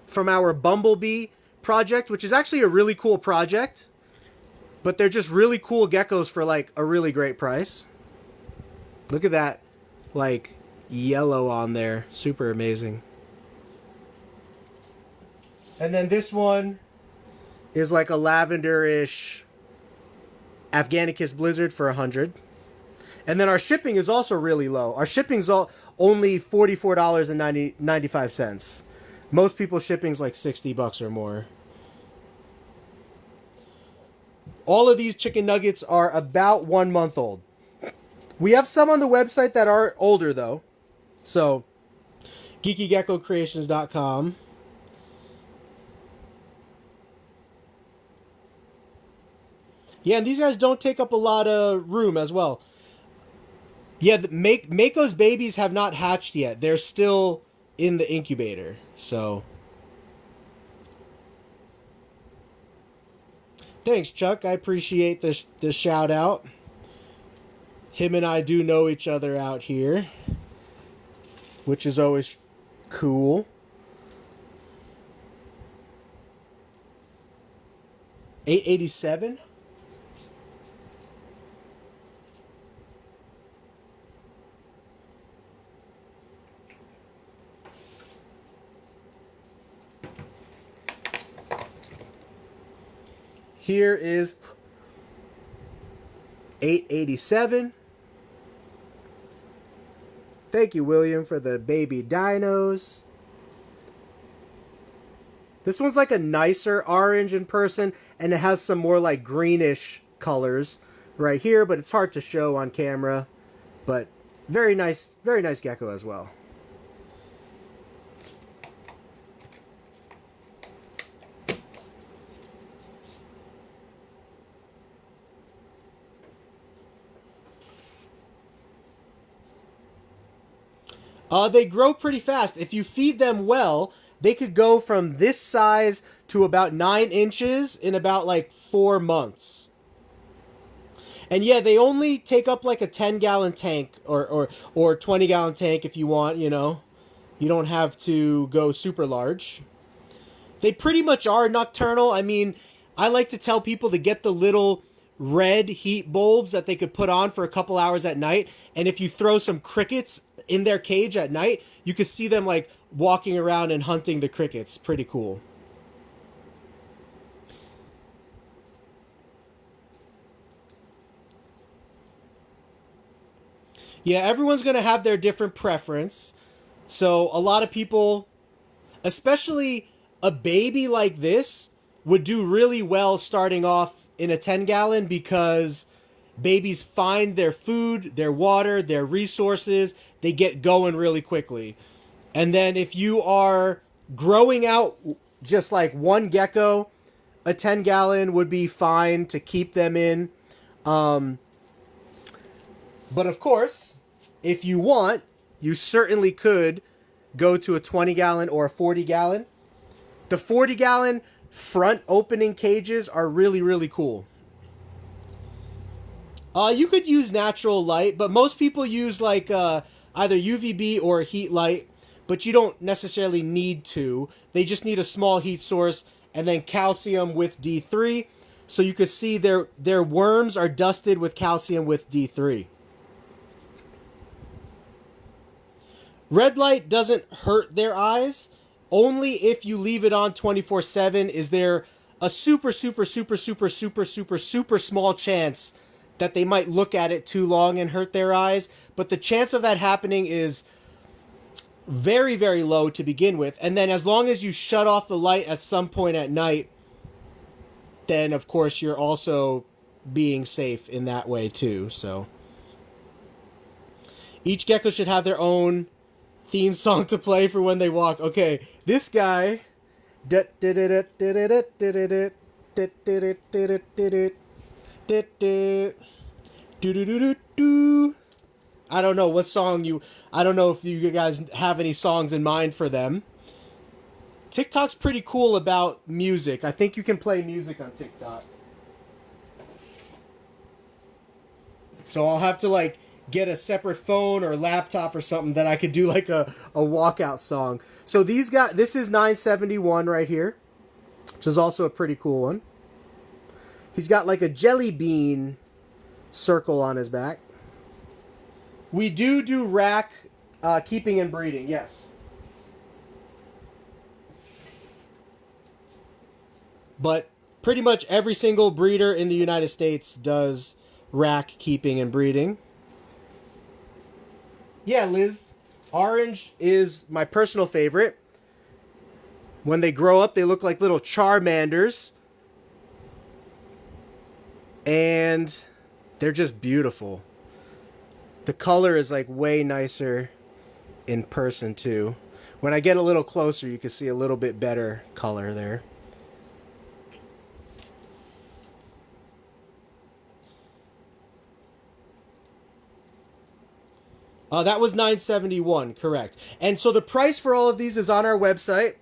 from our Bumblebee project, which is actually a really cool project. But they're just really cool geckos for like a really great price. Look at that, like, yellow on there. Super amazing. And then this one is like a lavender-ish Afghanicus Blizzard for 100. And then our shipping is also really low. Our shipping's only $44.95. Most people's shipping's like $60 or more. All of these chicken nuggets are about 1 month old. We have some on the website that are older though. So, geekygeckocreations.com. Yeah, and these guys don't take up a lot of room as well. Yeah, Mako's babies have not hatched yet. They're still in the incubator. So, thanks, Chuck. I appreciate the shout out. Him and I do know each other out here, which is always cool. $887. Here is $887. Thank you, William, for the baby dinos. This one's like a nicer orange in person, and it has some more like greenish colors right here, but it's hard to show on camera. But very nice gecko as well. They grow pretty fast. If you feed them well, they could go from this size to about 9 inches in about like 4 months. And yeah, they only take up like a 10-gallon tank or 20-gallon tank if you want, you know. You don't have to go super large. They pretty much are nocturnal. I mean, I like to tell people to get the little red heat bulbs that they could put on for a couple hours at night. And if you throw some crickets in their cage at night, you could see them like walking around and hunting the crickets. Pretty cool. Yeah, everyone's going to have their different preference. So a lot of people, especially a baby like this, would do really well starting off in a 10-gallon because babies find their food, their water, their resources. They get going really quickly. And then if you are growing out just like one gecko, a 10-gallon would be fine to keep them in. But of course, if you want, you certainly could go to a 20-gallon or a 40-gallon. The 40-gallon front opening cages are really, really cool. You could use natural light, but most people use like either UVB or heat light, but you don't necessarily need to. They just need a small heat source and then calcium with D3. So you can see their worms are dusted with calcium with D3. Red light doesn't hurt their eyes. Only if you leave it on 24/7 is there a super small chance that they might look at it too long and hurt their eyes. But the chance of that happening is very, very low to begin with. And then as long as you shut off the light at some point at night, then of course you're also being safe in that way too. So each gecko should have their own theme song to play for when they walk. Okay, this guy. I don't know what song I don't know if you guys have any songs in mind for them. TikTok's pretty cool about music. I think you can play music on TikTok. So I'll have to like get a separate phone or laptop or something that I could do like a walkout song. So this is 971 right here, which is also a pretty cool one. He's got like a jelly bean circle on his back. We do rack keeping and breeding, yes. But pretty much every single breeder in the United States does rack keeping and breeding. Yeah, Liz, orange is my personal favorite. When they grow up, they look like little Charmanders. And they're just beautiful. The color is like way nicer in person too. When I get a little closer, you can see a little bit better color there. That was $971, correct. And so the price for all of these is on our website.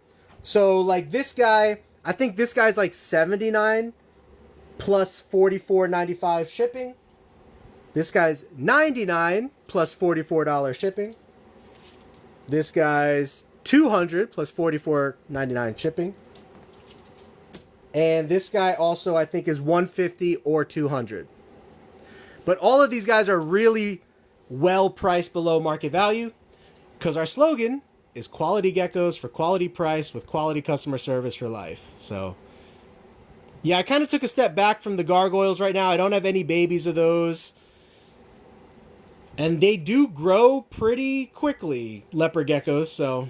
So like this guy, I think this guy's like $79 plus $44.95 shipping. This guy's $99 plus $44 shipping. This guy's $200 plus $44.99 shipping. And this guy also I think is $150 or $200. But all of these guys are really well priced below market value because our slogan is quality geckos for quality price with quality customer service for life. So yeah, I kind of took a step back from the gargoyles right now. I don't have any babies of those. And they do grow pretty quickly, leopard geckos. So,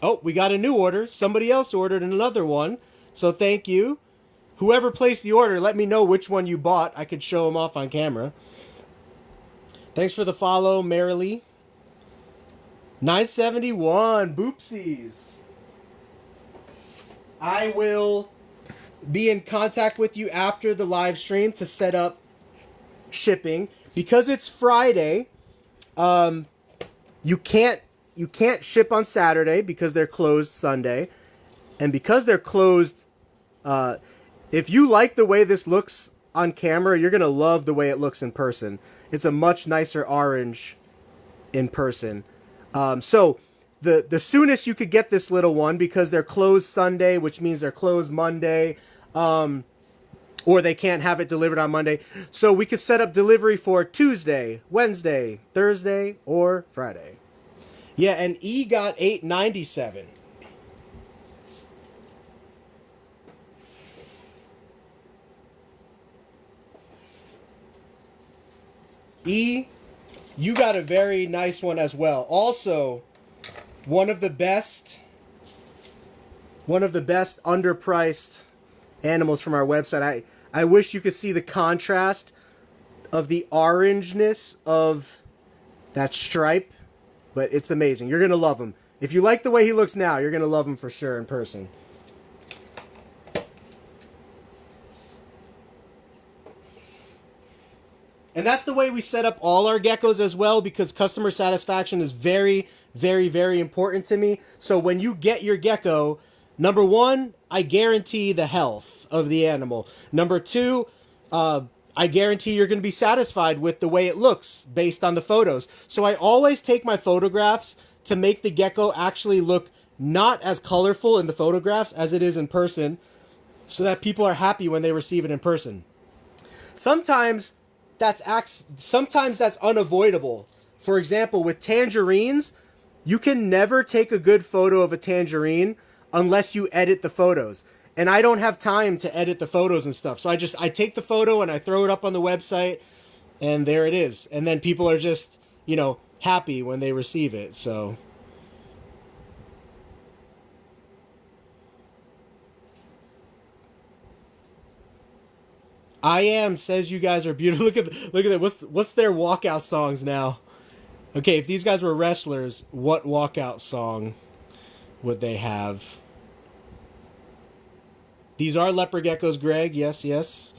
oh, we got a new order. Somebody else ordered another one. So thank you. Whoever placed the order, let me know which one you bought. I could show them off on camera. Thanks for the follow, Marilee. 971, boopsies. I will be in contact with you after the live stream to set up shipping. Because it's Friday, you can't ship on Saturday because they're closed Sunday. And because they're closed, if you like the way this looks on camera, you're going to love the way it looks in person. It's a much nicer orange in person. So the soonest you could get this little one, because they're closed Sunday, which means they're closed Monday, or they can't have it delivered on Monday. So we could set up delivery for Tuesday, Wednesday, Thursday, or Friday. Yeah, and E got $8.97. E, you got a very nice one as well. Also, one of the best underpriced animals from our website. I wish you could see the contrast of the orangeness of that stripe, but it's amazing. You're going to love him. If you like the way he looks now, you're going to love him for sure in person. And that's the way we set up all our geckos as well, because customer satisfaction is very, very, very important to me. So when you get your gecko, number one, I guarantee the health of the animal. Number two, I guarantee you're going to be satisfied with the way it looks based on the photos. So I always take my photographs to make the gecko actually look not as colorful in the photographs as it is in person, so that people are happy when they receive it in person. Sometimes that's unavoidable. For example, with tangerines, you can never take a good photo of a tangerine unless you edit the photos. And I don't have time to edit the photos and stuff. So I take the photo and I throw it up on the website, and there it is. And then people are just, happy when they receive it. So I am says you guys are beautiful. Look at that. What's their walkout songs now? Okay, if these guys were wrestlers, what walkout song would they have? These are leopard geckos, Greg. Yes.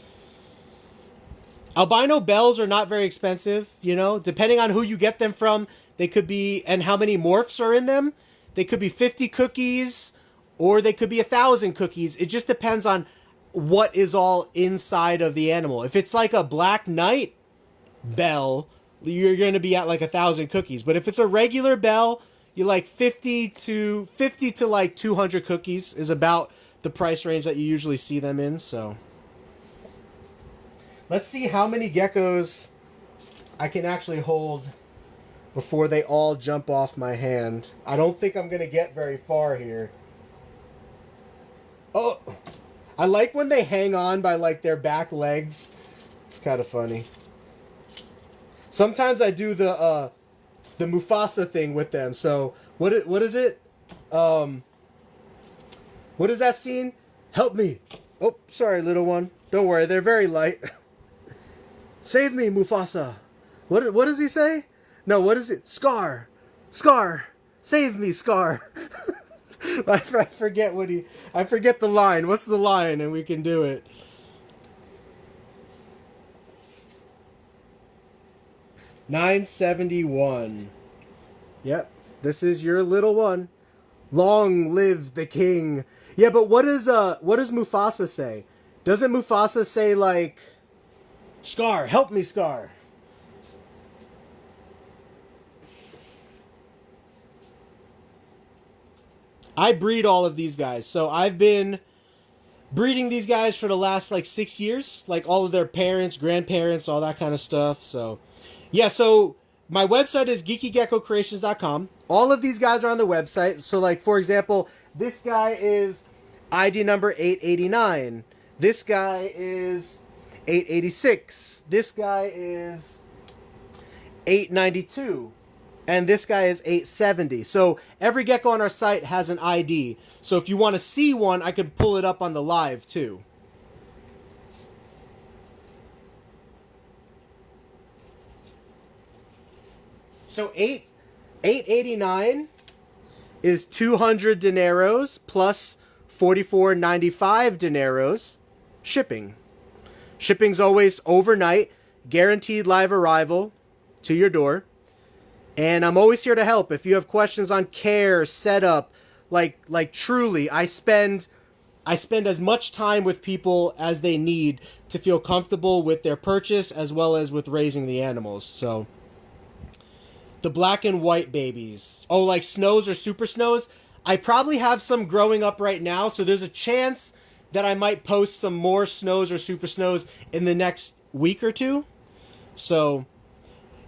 Albino bells are not very expensive, Depending on who you get them from, they could be, and how many morphs are in them. They could be 50 cookies, or they could be 1,000 cookies. It just depends on what is all inside of the animal. If it's like a black knight, bell, you're going to be at like 1,000 cookies. But if it's a regular bell, you like 50 to like 200 cookies is about the price range that you usually see them in. So let's see how many geckos I can actually hold before they all jump off my hand. I don't think I'm going to get very far here. Oh, I like when they hang on by like their back legs. It's kind of funny. Sometimes I do the Mufasa thing with them. So what is it? What is that scene? Help me. Oh, sorry, little one. Don't worry, they're very light. Save me, Mufasa. What does he say? No, what is it? Scar. Scar. Save me, Scar. I forget I forget the line. What's the line? And we can do it. $9.71. Yep, this is your little one. Long live the king. Yeah, but what does Mufasa say? Doesn't Mufasa say like, Scar, help me, Scar? I breed all of these guys. So I've been breeding these guys for the last like 6 years, like all of their parents, grandparents, all that kind of stuff. So yeah, so my website is geekygeckocreations.com. All of these guys are on the website. So like, for example, this guy is ID number 889. This guy is 886. This guy is 892. And this guy is 870. So every gecko on our site has an ID. So if you want to see one, I could pull it up on the live too. So 889 is 200 dineros plus 44.95 dineros shipping. Shipping's always overnight, guaranteed live arrival to your door. And I'm always here to help. If you have questions on care, setup, like truly, I spend as much time with people as they need to feel comfortable with their purchase as well as with raising the animals. So the black and white babies. Oh, like snows or super snows? I probably have some growing up right now, so there's a chance that I might post some more snows or super snows in the next week or two. So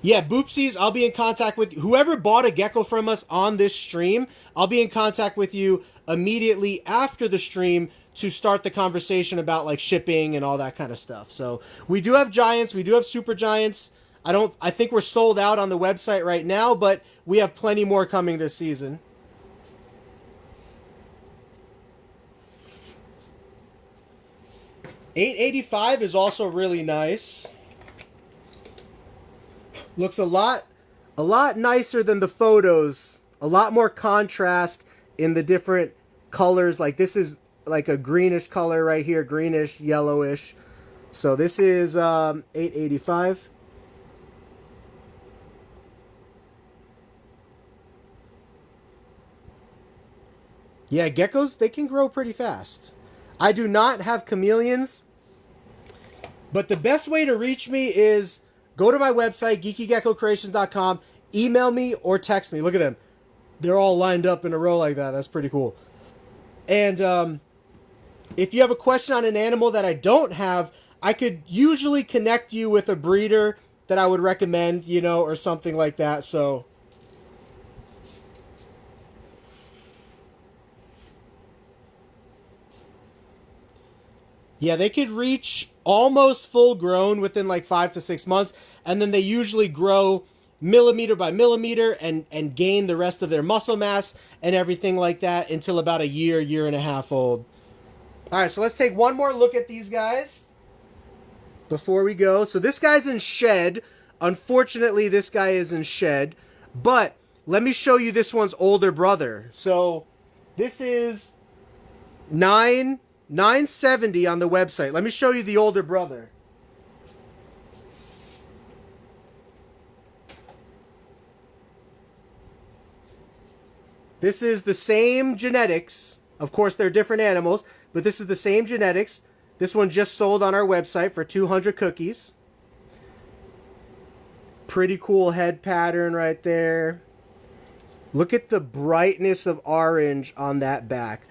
yeah, Boopsies, I'll be in contact with whoever bought a gecko from us on this stream. I'll be in contact with you immediately after the stream to start the conversation about like shipping and all that kind of stuff. So we do have giants, we do have super giants. I think we're sold out on the website right now, but we have plenty more coming this season. $885 is also really nice. Looks a lot nicer than the photos. A lot more contrast in the different colors. Like this is like a greenish color right here, greenish, yellowish. So this is $885. Yeah, geckos, they can grow pretty fast. I do not have chameleons, but the best way to reach me is go to my website, geekygeckocreations.com, email me or text me. Look at them. They're all lined up in a row like that. That's pretty cool. And if you have a question on an animal that I don't have, I could usually connect you with a breeder that I would recommend, you know, or something like that. So yeah, they could reach almost full grown within like 5 to 6 months, and then they usually grow millimeter by millimeter and gain the rest of their muscle mass and everything like that until about a year and a half old. All right, so let's take one more look at these guys before we go. So this guy's in shed. Unfortunately, this guy is in shed, but let me show you this one's older brother. So this is 970 on the website. Let me show you the older brother. This is the same genetics. Of course, they're different animals, but this is the same genetics. This one just sold on our website for 200 cookies. Pretty cool head pattern right there. Look at the brightness of orange on that back.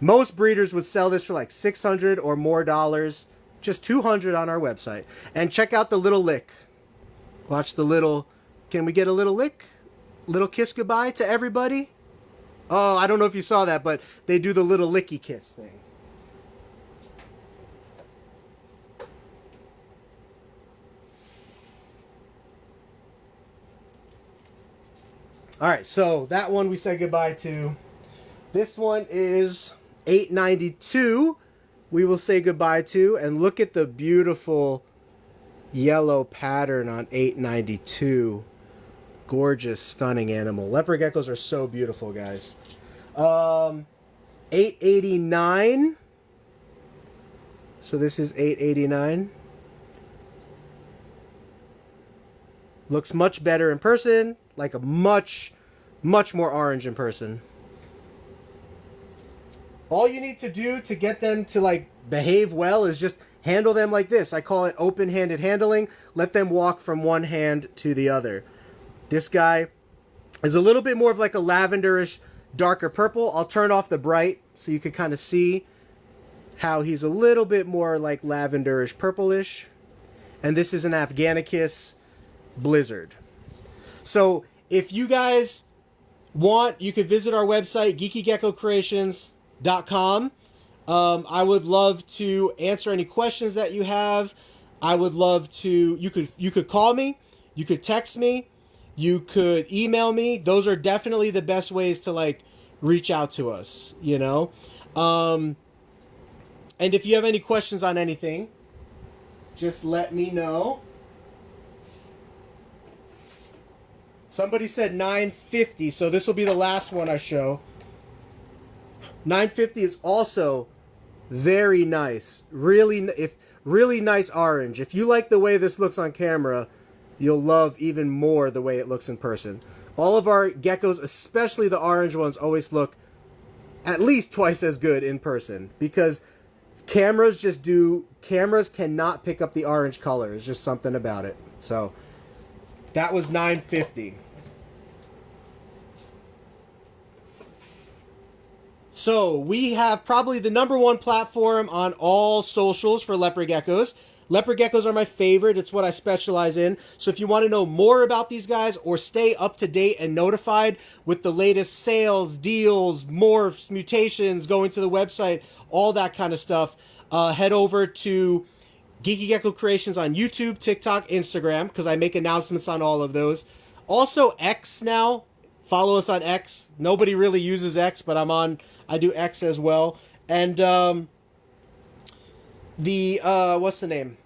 Most breeders would sell this for like $600 or more dollars. Just $200 on our website. And check out the little lick. Watch the little... Can we get a little lick? Little kiss goodbye to everybody? Oh, I don't know if you saw that, but they do the little licky kiss thing. All right, so that one we said goodbye to. This one is $8.92. We will say goodbye to, and look at the beautiful yellow pattern on $8.92. Gorgeous, stunning animal. Leopard geckos are so beautiful, guys. $8.89. So this is $8.89. Looks much better in person, like a much more orange in person. All you need to do to get them to like behave well is just handle them like this. I call it open-handed handling. Let them walk from one hand to the other. This guy is a little bit more of like a lavenderish, darker purple. I'll turn off the bright so you can kind of see how he's a little bit more like lavenderish, purplish. And this is an Afghanicus Blizzard. So if you guys want, you could visit our website, geekygeckocreations.com. I would love to answer any questions that you have. I would love to, you could call me, you could text me, you could email me. Those are definitely the best ways to like reach out to us, you know? And if you have any questions on anything, just let me know. Somebody said $9.50, so this will be the last one I show. $9.50 is also very nice. Really nice orange. If you like the way this looks on camera, you'll love even more the way it looks in person. All of our geckos, especially the orange ones, always look at least twice as good in person because cameras cannot pick up the orange color. It's just something about it. So that was $9.50. So we have probably the #1 platform on all socials for leopard geckos. Leopard geckos are my favorite. It's what I specialize in. So if you want to know more about these guys or stay up to date and notified with the latest sales, deals, morphs, mutations, going to the website, all that kind of stuff, head over to Geeky Gecko Creations on YouTube, TikTok, Instagram, because I make announcements on all of those. Also X now. Follow us on X. Nobody really uses X, but I do X as well. And what's the name?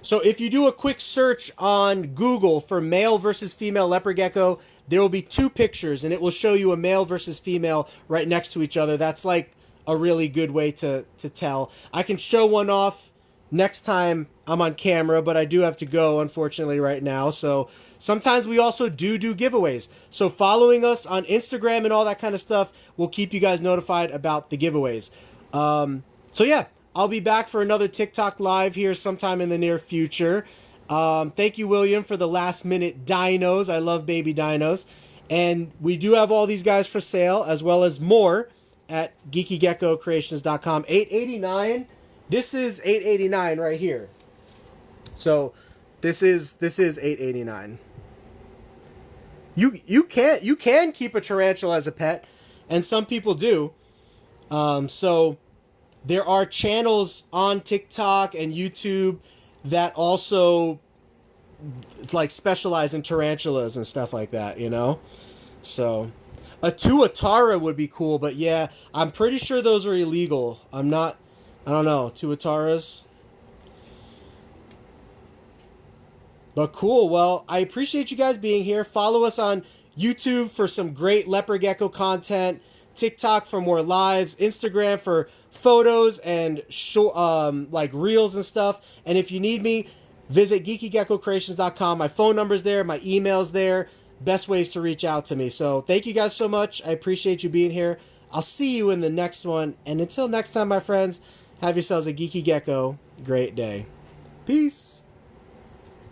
So if you do a quick search on Google for male versus female leopard gecko, there will be 2 pictures, and it will show you a male versus female right next to each other. That's like a really good way to tell. I can show one off next time I'm on camera, but I do have to go, unfortunately, right now. So sometimes we also do giveaways. So following us on Instagram and all that kind of stuff will keep you guys notified about the giveaways. So yeah, I'll be back for another TikTok live here sometime in the near future. Thank you, William, for the last minute dinos. I love baby dinos. And we do have all these guys for sale, as well as more at geekygeckocreations.com. $8.89. This is $8.89 right here. So this is $8.89. You can keep a tarantula as a pet, and some people do. So there are channels on TikTok and YouTube that also like specialize in tarantulas and stuff like that, you know? So a tuatara would be cool, but yeah, I'm pretty sure those are illegal. I don't know, tuataras. But cool. Well, I appreciate you guys being here. Follow us on YouTube for some great leopard gecko content, TikTok for more lives, Instagram for photos and like reels and stuff. And if you need me, visit geekygeckocreations.com. My phone number's there, my email's there. Best ways to reach out to me. So thank you guys so much. I appreciate you being here. I'll see you in the next one. And until next time, my friends, have yourselves a geeky gecko great day. Peace.